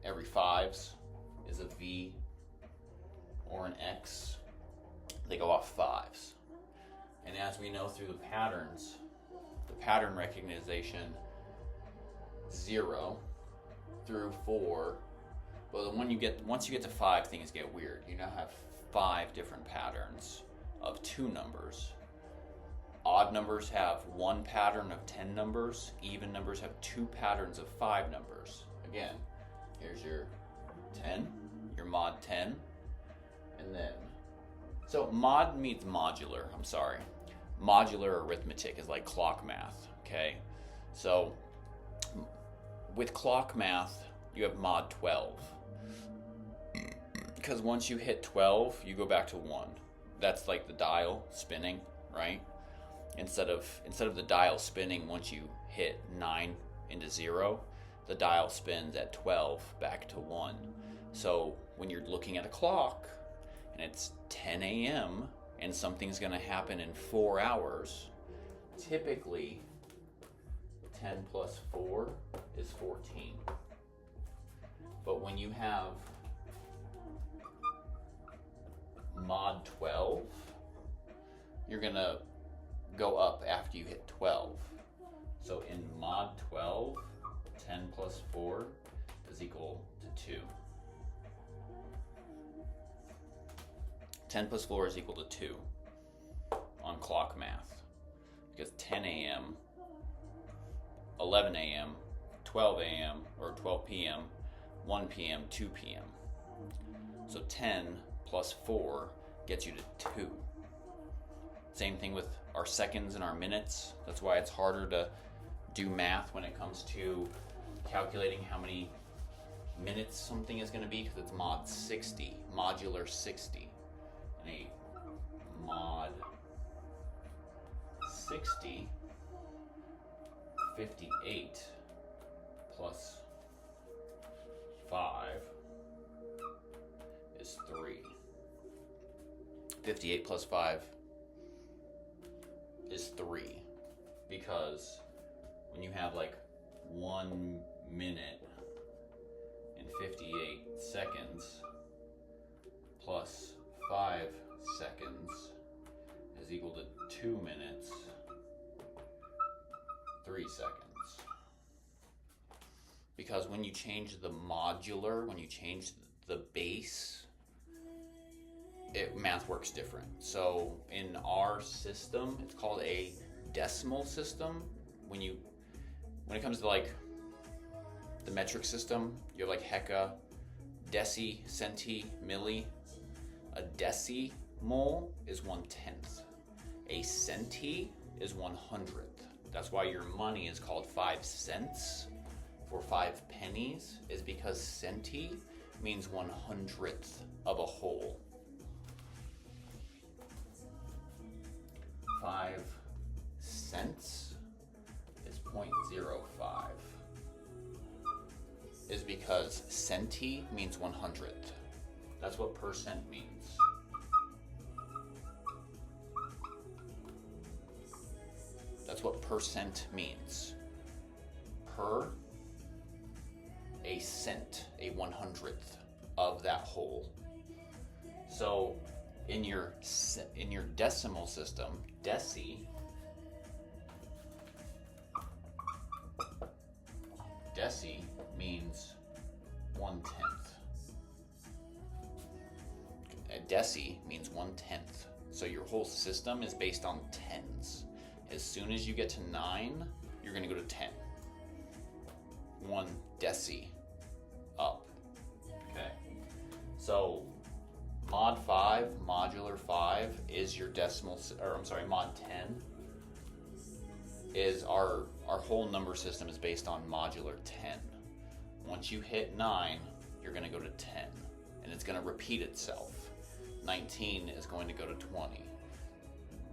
every 5s is a V or an X. They go off 5s. And as we know through the patterns, the pattern recognition, 0 through 4, but once you get to 5, things get weird. You now have 5 different patterns of 2 numbers. Odd numbers have 1 pattern of 10 numbers. Even numbers have 2 patterns of 5 numbers. Again, here's your 10, your Mod 10, and then, so mod means modular, I'm sorry. Modular arithmetic is like clock math, okay? So, with clock math, you have Mod 12. Because once you hit 12, you go back to 1. That's like the dial spinning, right? Instead of the dial spinning once you hit 9 into 0, the dial spins at 12 back to 1. So when you're looking at a clock and it's 10 a.m. and something's going to happen in 4 hours, typically 10 plus 4 is 14. But when you have mod 12, you're going to go up after you hit 12. So in mod 12, 10 plus 4 is equal to 2. 10 plus 4 is equal to 2 on clock math. Because 10 a.m., 11 a.m., 12 a.m., or 12 p.m., 1 p.m., 2 p.m. So 10 plus 4 gets you to 2. Same thing with our seconds and our minutes. That's why it's harder to do math when it comes to calculating how many minutes something is going to be, because it's mod 60, modular 60. And a mod 60, 58 plus 5 is 3. 58 plus 5 is 3, because when you have like 1 minute and 58 seconds plus 5 seconds is equal to 2 minutes, 3 seconds. Because when you change the modular, when you change the base, math works different. So in our system, it's called a decimal system. When it comes to like the metric system, you have like hecka, deci, centi, milli. A decimal is 1/10. A centi is 1/100th. That's why your money is called 5 cents for 5 pennies, is because centi means 1/100th of a whole. 5 cents is 0.05. Is because centi means 1/100th. That's what percent means. That's what percent means. Per a cent, a 1/100th of that whole. So in your decimal system, deci means 1/10. A deci means 1/10. So your whole system is based on tens. As soon as you get to 9, you're going to go to 10. 1 deci up. Okay. So mod 5, modular 5 is your decimal, or I'm sorry, mod 10 is our whole number system is based on modular 10. Once you hit 9, you're going to go to 10, and it's going to repeat itself. 19 is going to go to 20.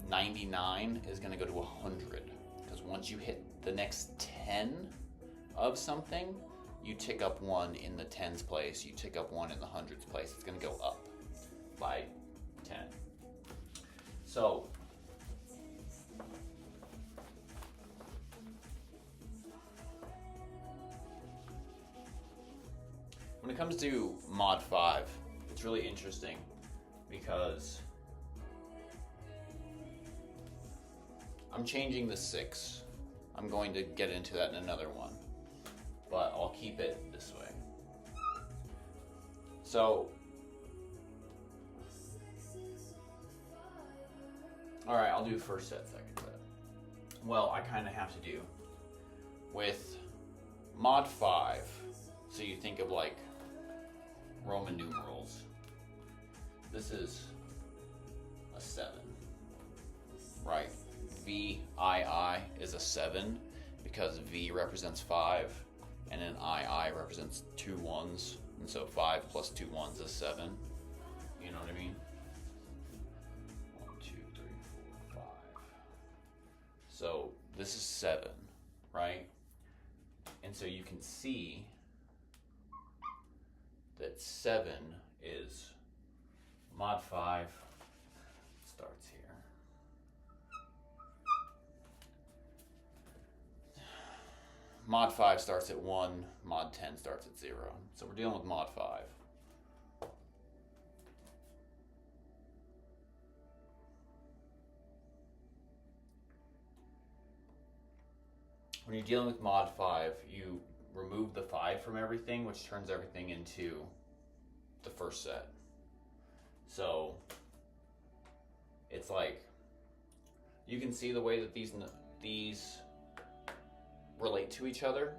99 is going to go to 100, because once you hit the next 10 of something, you tick up 1 in the tens place, you tick up 1 in the hundreds place. It's going to go up by 10. So when it comes to mod 5, it's really interesting because I'm changing the 6. I'm going to get into that in another one, but I'll keep it this way. So, alright, I'll do first set, second set. Well, I kind of have to do with mod 5. So you think of like Roman numerals. This is a 7, right? VII is a 7 because V represents 5 and then II represents 2 1s, and so 5 plus 2 1s is 7. You know what I mean? 1, 2, 3, 4, 5. So this is 7, right? And so you can see that 7 is mod 5 starts here. Mod 5 starts at 1, mod 10 starts at 0. So we're dealing with mod 5. When you're dealing with mod 5, you remove the 5 from everything, which turns everything into the first set. So it's like, you can see the way that these relate to each other.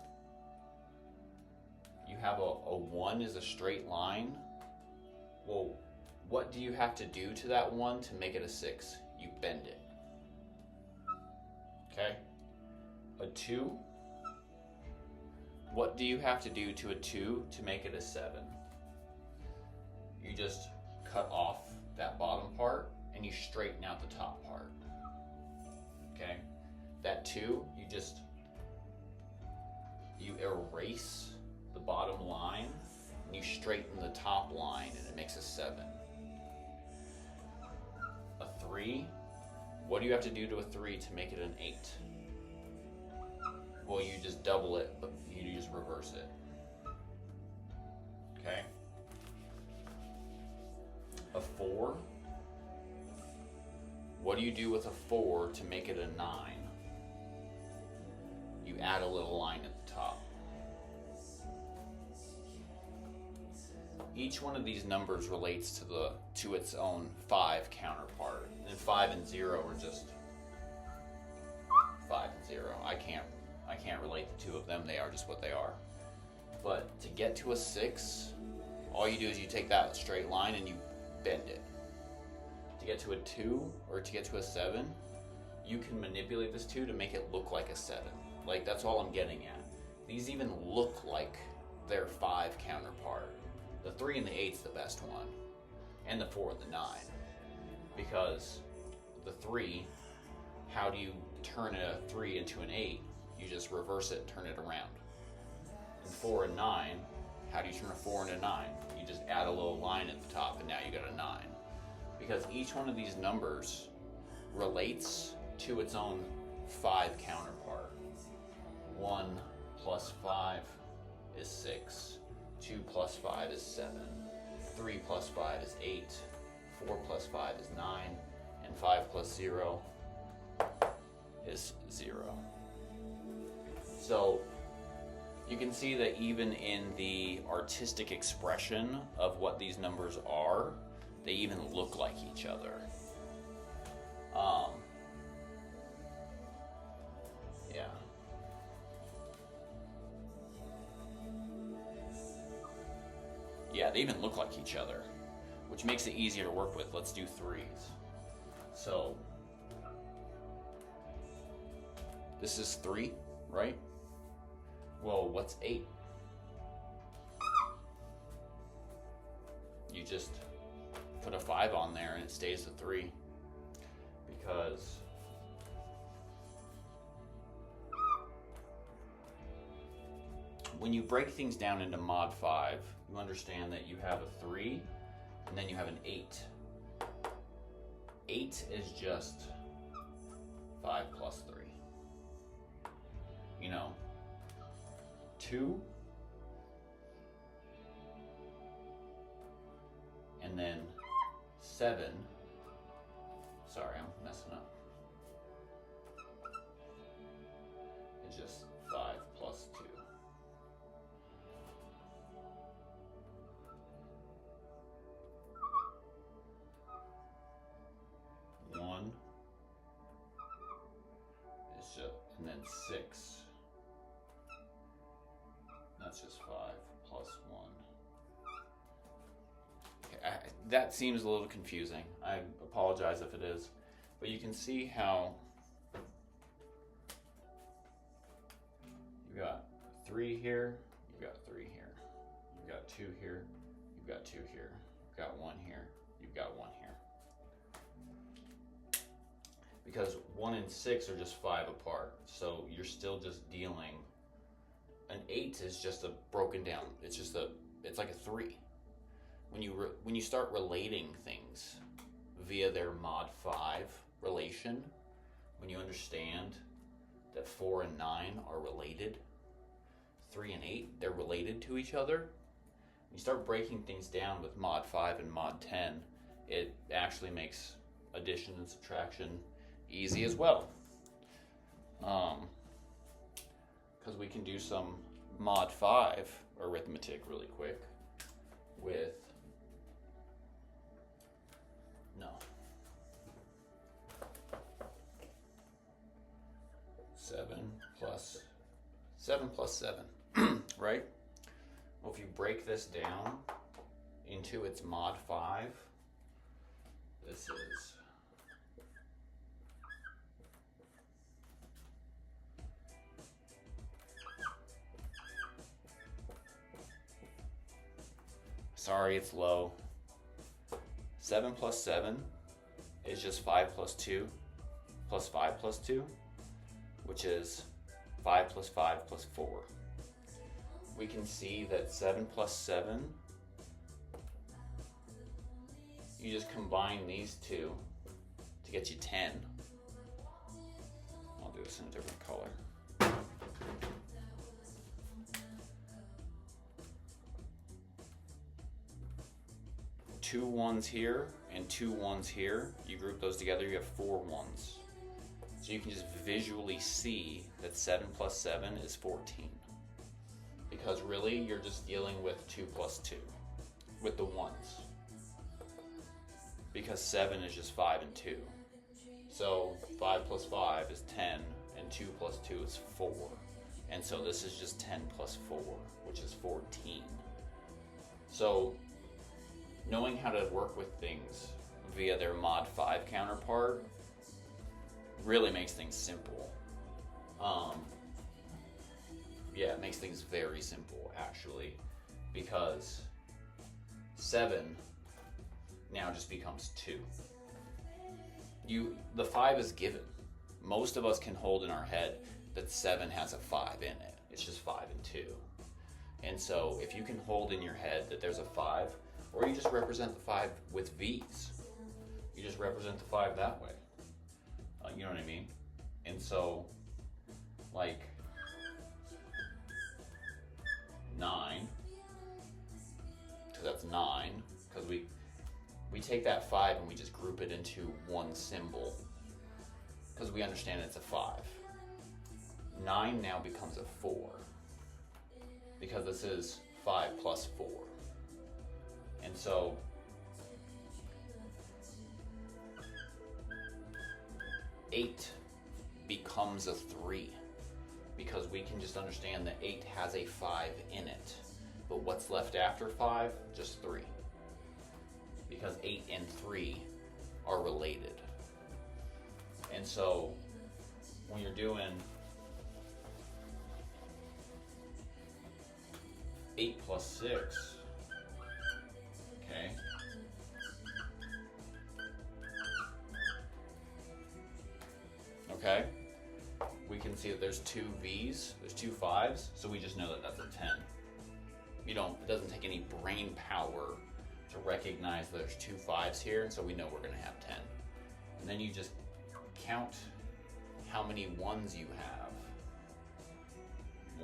You have a 1 is a straight line. Well, what do you have to do to that 1 to make it a 6? You bend it. Okay? A 2, what do you have to do to a 2 to make it a 7? You just cut off that bottom part and you straighten out the top part. Okay? That 2, you erase the bottom line and you straighten the top line and it makes a 7. A 3, what do you have to do to a 3 to make it an 8? Well, you just double it, but you just reverse it. Okay? A 4, what do you do with a 4 to make it a 9? You add a little line at the top. Each one of these numbers relates to its own 5 counterpart. And 5 and 0 are just 5 and 0. I can't relate the two of them. They are just what they are. But to get to a 6, all you do is you take that straight line and you bend it. To get to a 2 or to get to a 7, you can manipulate this 2 to make it look like a 7. Like, that's all I'm getting at. These even look like their 5 counterpart. The 3 and the 8's the best one. And the 4 and the 9. Because the 3, how do you turn a 3 into an 8? You just reverse it, turn it around. And 4 and 9, how do you turn a 4 into 9? You just add a little line at the top and now you got a 9. Because each one of these numbers relates to its own 5 counterpart. 1 plus 5 is 6. 2 plus 5 is 7. 3 plus 5 is 8. 4 plus 5 is 9. And 5 plus 0 is 0. So you can see that even in the artistic expression of what these numbers are, they even look like each other. Yeah. Yeah, they even look like each other, which makes it easier to work with. Let's do 3s. So this is 3, right? Well, what's 8? You just put a 5 on there and it stays a 3. Because when you break things down into mod 5, you understand that you have a 3 and then you have an 8. 8 is just 5 plus 3. You know? 2, and then 7, sorry, I'm messing up, it's just 5 plus 2. 1 is just, and then 6. That's just 5 plus 1. Okay, that seems a little confusing. I apologize if it is. But you can see how you've got 3 here, you've got 3 here, you've got 2 here, you've got 2 here, you've got 1 here, got 1 here. Because 1 and 6 are just 5 apart, so you're still just dealing. An 8 is just a broken down. It's like a 3. When you start relating things via their mod 5 relation, when you understand that 4 and 9 are related, 3 and 8, they're related to each other. When you start breaking things down with mod 5 and mod 10, it actually makes addition and subtraction easy as well. Because we can do some mod 5 arithmetic really quick with 7 plus 7, right? Well, if you break this down into its mod 5, this is sorry, it's low. 7 plus 7 is just 5 plus 2 plus 5 plus 2, which is 5 plus 5 plus 4. We can see that 7 plus 7, you just combine these two to get you 10. I'll do this in a different color. Two ones here and 2 ones here. You group those together, you have 4 ones. So you can just visually see that 7 plus 7 is 14. Because really, you're just dealing with 2 plus 2, with the ones. Because 7 is just 5 and 2. So 5 plus 5 is 10, and 2 plus 2 is 4. And so this is just 10 plus 4, which is 14. So knowing how to work with things via their mod 5 counterpart really makes things simple. Yeah, it makes things very simple, actually, because 7 now just becomes 2. The 5 is given. Most of us can hold in our head that 7 has a 5 in it. It's just 5 and 2. And so if you can hold in your head that there's a 5, or you just represent the 5 with V's, you just represent the 5 that way. You know what I mean? And so, like 9, because that's 9, because we take that 5 and we just group it into one symbol, because we understand it's a 5. 9 now becomes a 4, because this is 5 plus 4. And so eight becomes a 3, because we can just understand that 8 has a 5 in it. But what's left after 5? Just 3. Because 8 and 3 are related. And so when you're doing 8 plus 6, okay, okay, we can see that there's 2 V's, there's 2 5s, so we just know that that's a 10. It doesn't take any brain power to recognize that there's 2 5s here, and so we know we're gonna have 10. And then you just count how many 1s you have.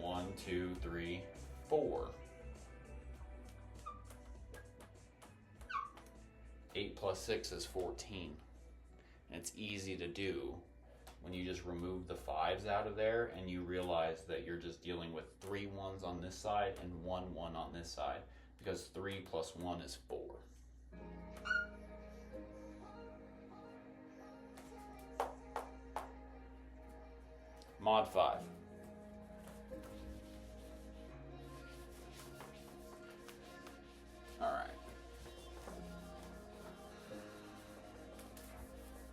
1, 2, 3, 4. 8 plus 6 is 14. And it's easy to do when you just remove the 5s out of there and you realize that you're just dealing with 3 1s on this side and 1 1 on this side, because 3 plus 1 is 4. Mod 5. All right.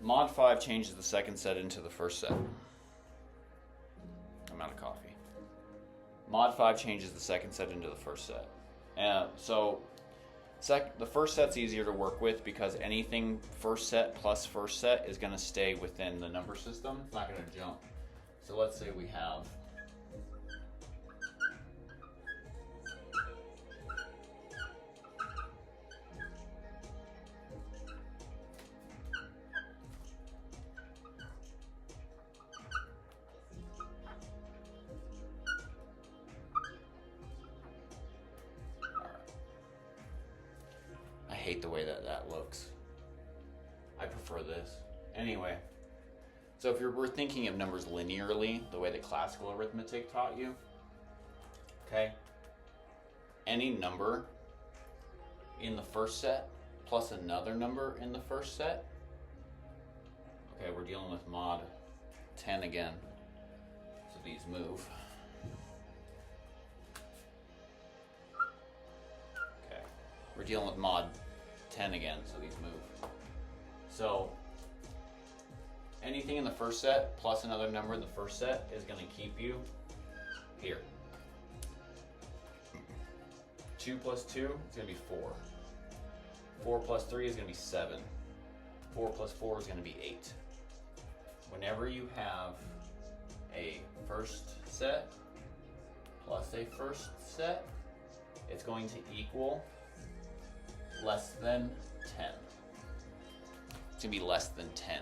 Mod 5 changes the second set into the first set. I'm out of coffee. Mod 5 changes the second set into the first set. So The first set's easier to work with because anything first set plus first set is going to stay within the number system. It's not going to jump. So let's say we have I hate the way that looks. I prefer this. Anyway, so if we're thinking of numbers linearly, the way that classical arithmetic taught you, okay, any number in the first set plus another number in the first set, okay, we're dealing with mod 10 again, so these move. Okay, we're dealing with mod 10 again, so these move. So anything in the first set plus another number in the first set is going to keep you here. 2 plus 2 is going to be 4. 4 plus 3 is going to be 7. 4 plus 4 is going to be 8. Whenever you have a first set plus a first set, it's going to equal less than 10. It's going to be less than 10.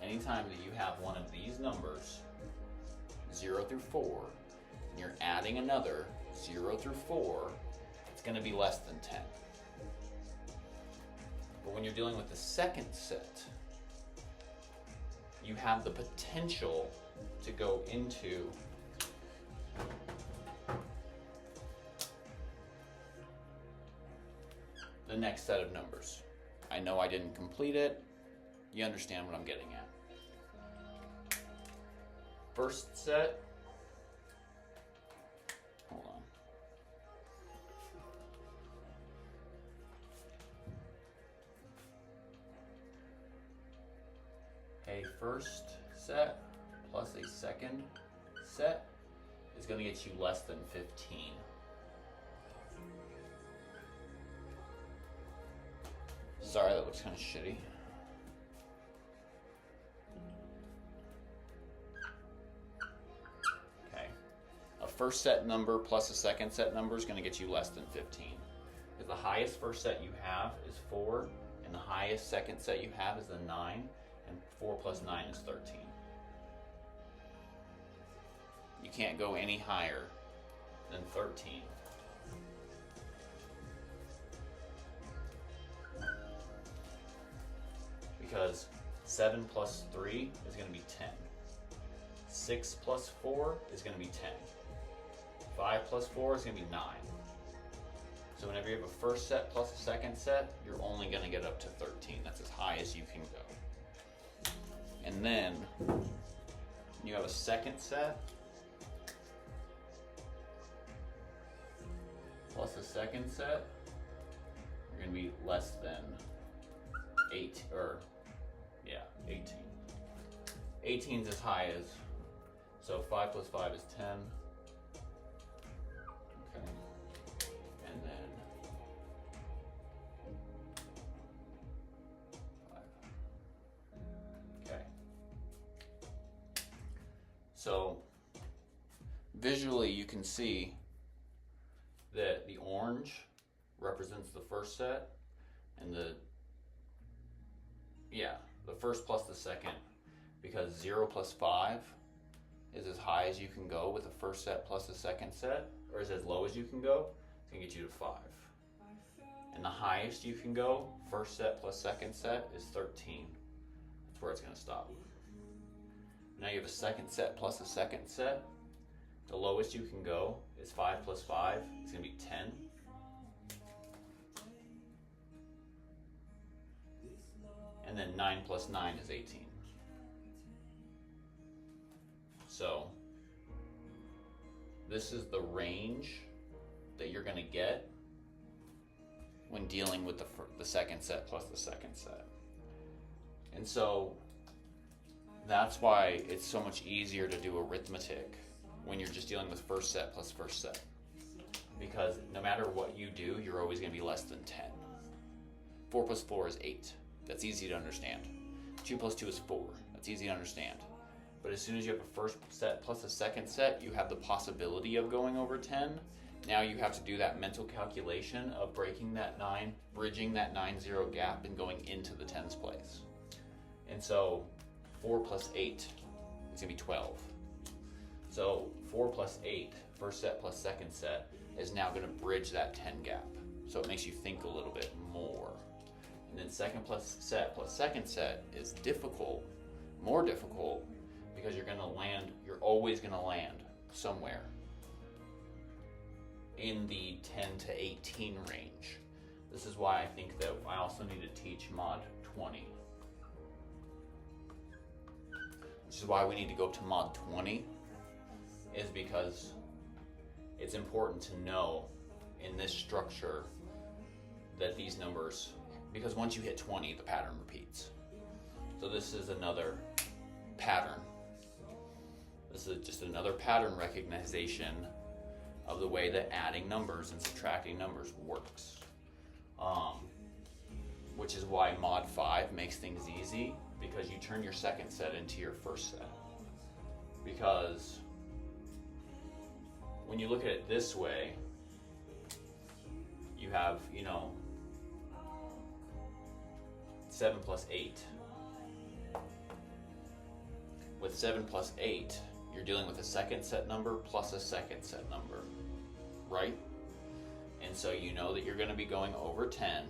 Anytime that you have one of these numbers, 0 through 4, and you're adding another 0 through 4, it's going to be less than 10. But when you're dealing with the second set, you have the potential to go into the next set of numbers. I know I didn't complete it. You understand what I'm getting at. First set. Hold on. A first set plus a second set is going to get you less than 15. Sorry, that looks kind of shitty. Okay. A first set number plus a second set number is going to get you less than 15. Because the highest first set you have is 4, and the highest second set you have is the 9, and 4 plus 9 is 13. You can't go any higher than 13. Because 7 plus 3 is going to be 10. 6 plus 4 is going to be 10. 5 plus 4 is going to be 9. So whenever you have a first set plus a second set, you're only going to get up to 13. That's as high as you can go. And then you have a second set plus a second set, you're going to be less than 8, or yeah, 18. 18 is as high as, so 5 plus 5 is 10. Okay. And then 5. Okay. So visually you can see that the orange represents the first set, and the first plus the second, because 0 plus 5 is as high as you can go with the first set plus the second set, or is as low as you can go. It's going to get you to 5. And the highest you can go, first set plus second set, is 13. That's where it's going to stop. Now you have a second set plus a second set. The lowest you can go is 5 plus 5. It's going to be 10. And then 9 plus 9 is 18. So this is the range that you're going to get when dealing with the second set plus the second set. And so that's why it's so much easier to do arithmetic when you're just dealing with first set plus first set. because no matter what you do, you're always going to be less than 10. 4 plus 4 is 8. That's easy to understand. 2 plus 2 is 4. That's easy to understand. But as soon as you have a first set plus a second set, you have the possibility of going over 10. Now you have to do that mental calculation of breaking that 9, bridging that 9-0 gap and going into the tens place. And so 4 plus 8 is going to be 12. So 4 plus 8, first set plus second set, is now going to bridge that 10 gap. So it makes you think a little bit more. And then second plus second set is difficult, more difficult, because you're always going to land somewhere in the 10 to 18 range. This is why I think that I also need to teach mod 20. Which is why we need to go up to mod 20, is because it's important to know in this structure that these numbers, because once you hit 20, the pattern repeats. So this is another pattern. This is just another pattern recognition of the way that adding numbers and subtracting numbers works. Which is why mod 5 makes things easy, because you turn your second set into your first set. Because when you look at it this way, you have, 7 plus 8. With 7 plus 8, you're dealing with a second set number plus a second set number, right? And so you know that you're going to be going over 10,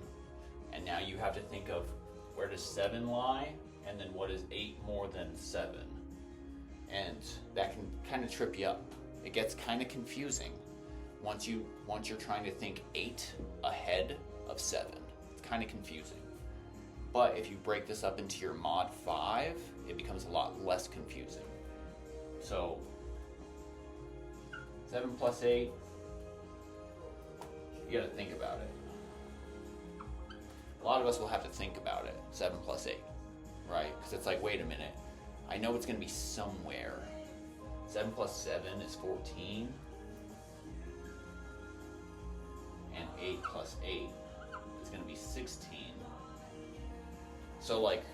and now you have to think of where does 7 lie, and then what is 8 more than 7? And that can kind of trip you up. It gets kind of confusing once you're trying to think 8 ahead of 7. It's kind of confusing. But if you break this up into your mod 5, it becomes a lot less confusing. So 7 plus 8, you gotta think about it. A lot of us will have to think about it, 7 plus 8, right? Because it's like, wait a minute, I know it's gonna be somewhere. 7 plus 7 is 14, and 8 plus 8 is gonna be 16. So like,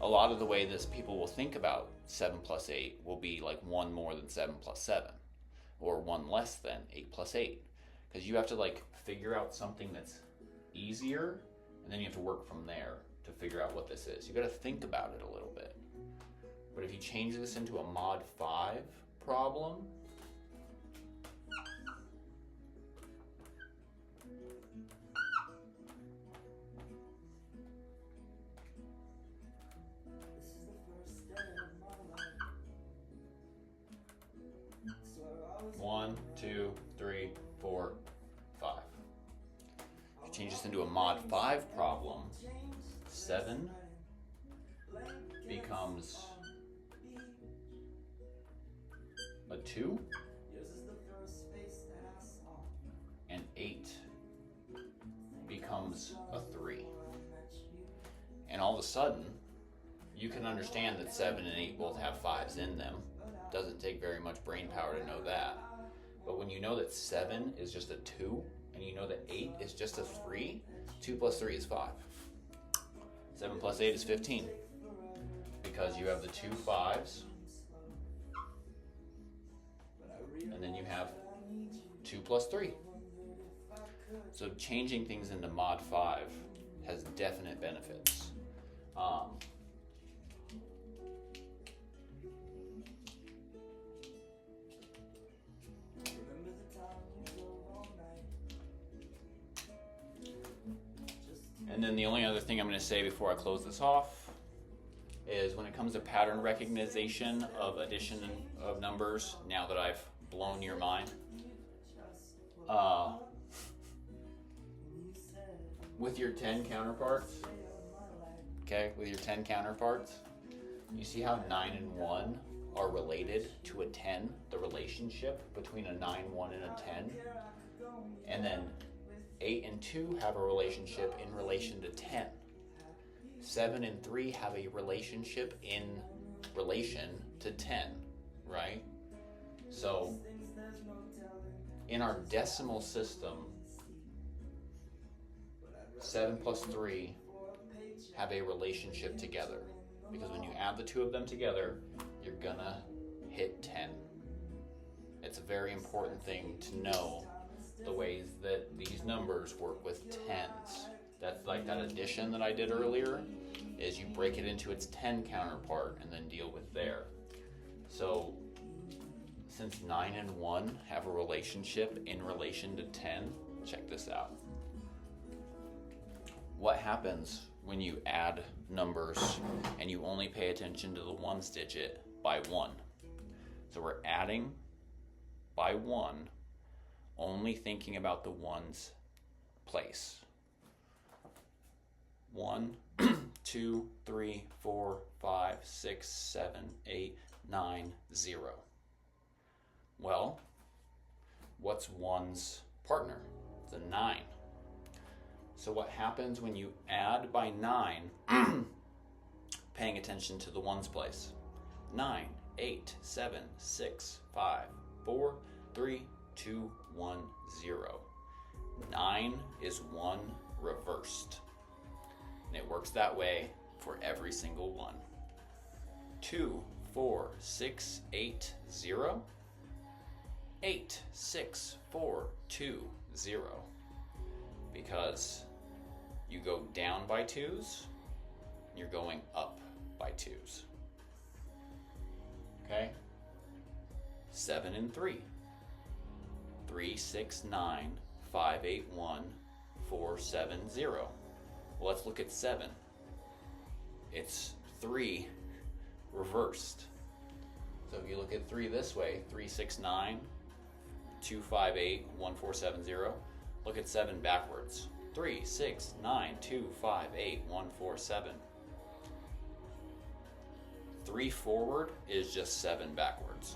a lot of the way this people will think about 7 plus 8 will be like 1 more than 7 plus 7, or 1 less than 8 plus 8. Because you have to like figure out something that's easier, and then you have to work from there to figure out what this is. You gotta think about it a little bit. But if you change this into a mod 5 problem, one, two, three, four, 5. If you change this into a mod 5 problem, 7 becomes a 2, and 8 becomes a 3. And all of a sudden, you can understand that 7 and 8 both have 5s in them. Doesn't take very much brain power to know that. But when you know that 7 is just a 2, and you know that 8 is just a 3, 2 plus 3 is 5. 7 plus 8 is 15. Because you have the 2 5s, and then you have 2 plus 3. So changing things into mod 5 has definite benefits. And then the only other thing I'm going to say before I close this off is when it comes to pattern recognition of addition of numbers, now that I've blown your mind, with your 10 counterparts, you see how 9 and 1 are related to a 10, the relationship between a 9, 1, and a 10, and then 8 and 2 have a relationship in relation to 10. 7 and 3 have a relationship in relation to 10, right? So In our decimal system, 7 plus 3 have a relationship together, because when you add the two of them together, you're gonna hit 10. It's a very important thing to know the ways that these numbers work with tens. That's like that addition that I did earlier, is you break it into its 10 counterpart and then deal with there. So since 9 and 1 have a relationship in relation to 10, check this out. What happens when you add numbers and you only pay attention to the ones digit by 1? So we're adding by 1, only thinking about the ones place. 1, 2, 3, 4, 5, 6, 7, 8, 9, 0. Well, what's 1's partner? It's a 9. So what happens when you add by 9, paying attention to the ones place? 9, 8, 7, 6, 5, 4, 3, 2, 1, 0. 9 is 1 reversed. And it works that way for every single one. 2, 4, 6, 8, 0. 8, 6, 4, 2, 0. Because you go down by 2s, you're going up by 2s. Okay? 7 and 3. 3, 6, 9, 5, 8, 1, 4, 7, 0. Well, let's look at 7. It's 3 reversed. So if you look at 3 this way, 3, 6, 9, 2, 5, 8, 1, 4, 7, 0. Look at 7 backwards. 3, 6, 9, 2, 5, 8, 1, 4, 7. 3 forward is just 7 backwards.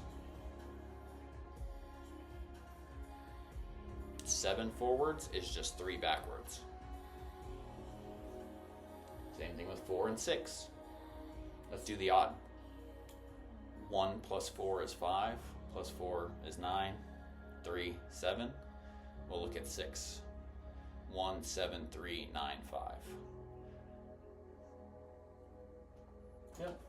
7 forwards is just 3 backwards. Same thing with 4 and 6. Let's do the odd. 1 plus 4 is 5, plus 4 is 9, 3, 7. We'll look at 6. 1, 7, 3, 9, 5. Yep.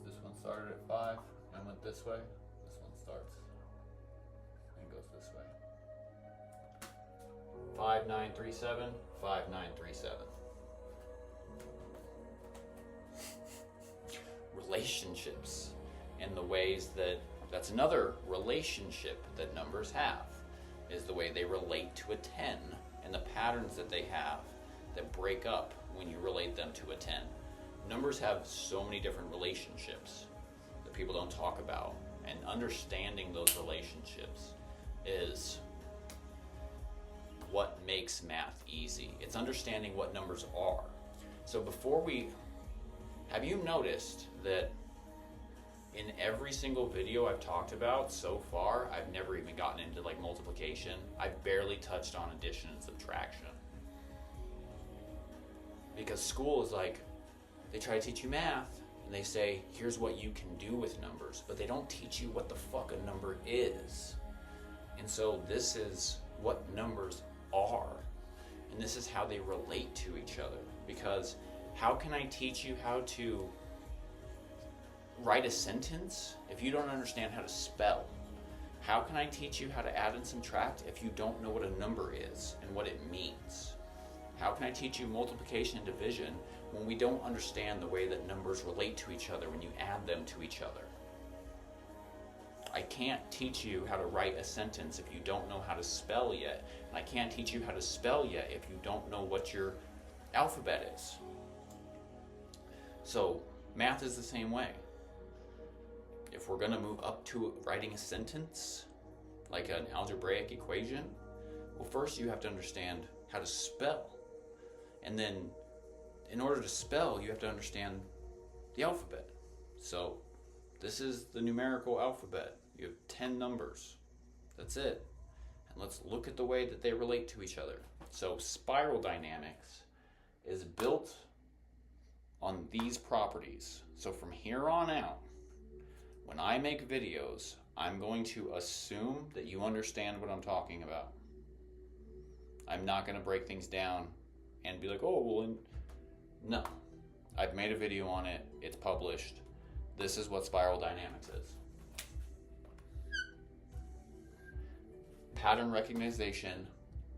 This one started at 5 and went this way. This one starts and goes this way. 5, 9, 3, 7. 5, 9, 3, 7. Relationships in the ways that's another relationship that numbers have, is the way they relate to a 10 and the patterns that they have that break up when you relate them to a 10. Numbers have so many different relationships that people don't talk about, and understanding those relationships is what makes math easy. It's understanding what numbers are. So have you noticed that in every single video I've talked about so far, I've never even gotten into like multiplication. I've barely touched on addition and subtraction. Because school is like, they try to teach you math and they say, here's what you can do with numbers, but they don't teach you what the fuck a number is. And so this is what numbers are. And this is how they relate to each other. Because how can I teach you how to write a sentence if you don't understand how to spell? How can I teach you how to add and subtract if you don't know what a number is and what it means? How can I teach you multiplication and division when we don't understand the way that numbers relate to each other when you add them to each other? I can't teach you how to write a sentence if you don't know how to spell yet. And I can't teach you how to spell yet if you don't know what your alphabet is. So math is the same way. If we're going to move up to writing a sentence, like an algebraic equation, well, first you have to understand how to spell. And then in order to spell, you have to understand the alphabet. So this is the numerical alphabet. You have 10 numbers. That's it. And let's look at the way that they relate to each other. So spiral dynamics is built on these properties. So from here on out, When I make videos, I'm going to assume that you understand what I'm talking about. I'm not going to break things down and be like, oh, well, no. I've made a video on it. It's published. This is what spiral dynamics is. Pattern recognition,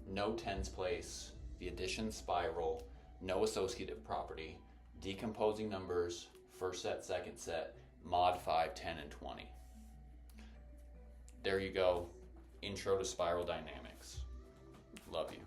no tens place, the addition spiral, no associative property, decomposing numbers, first set, second set, mod 5, 10, and 20. There you go. Intro to spiral dynamics. Love you.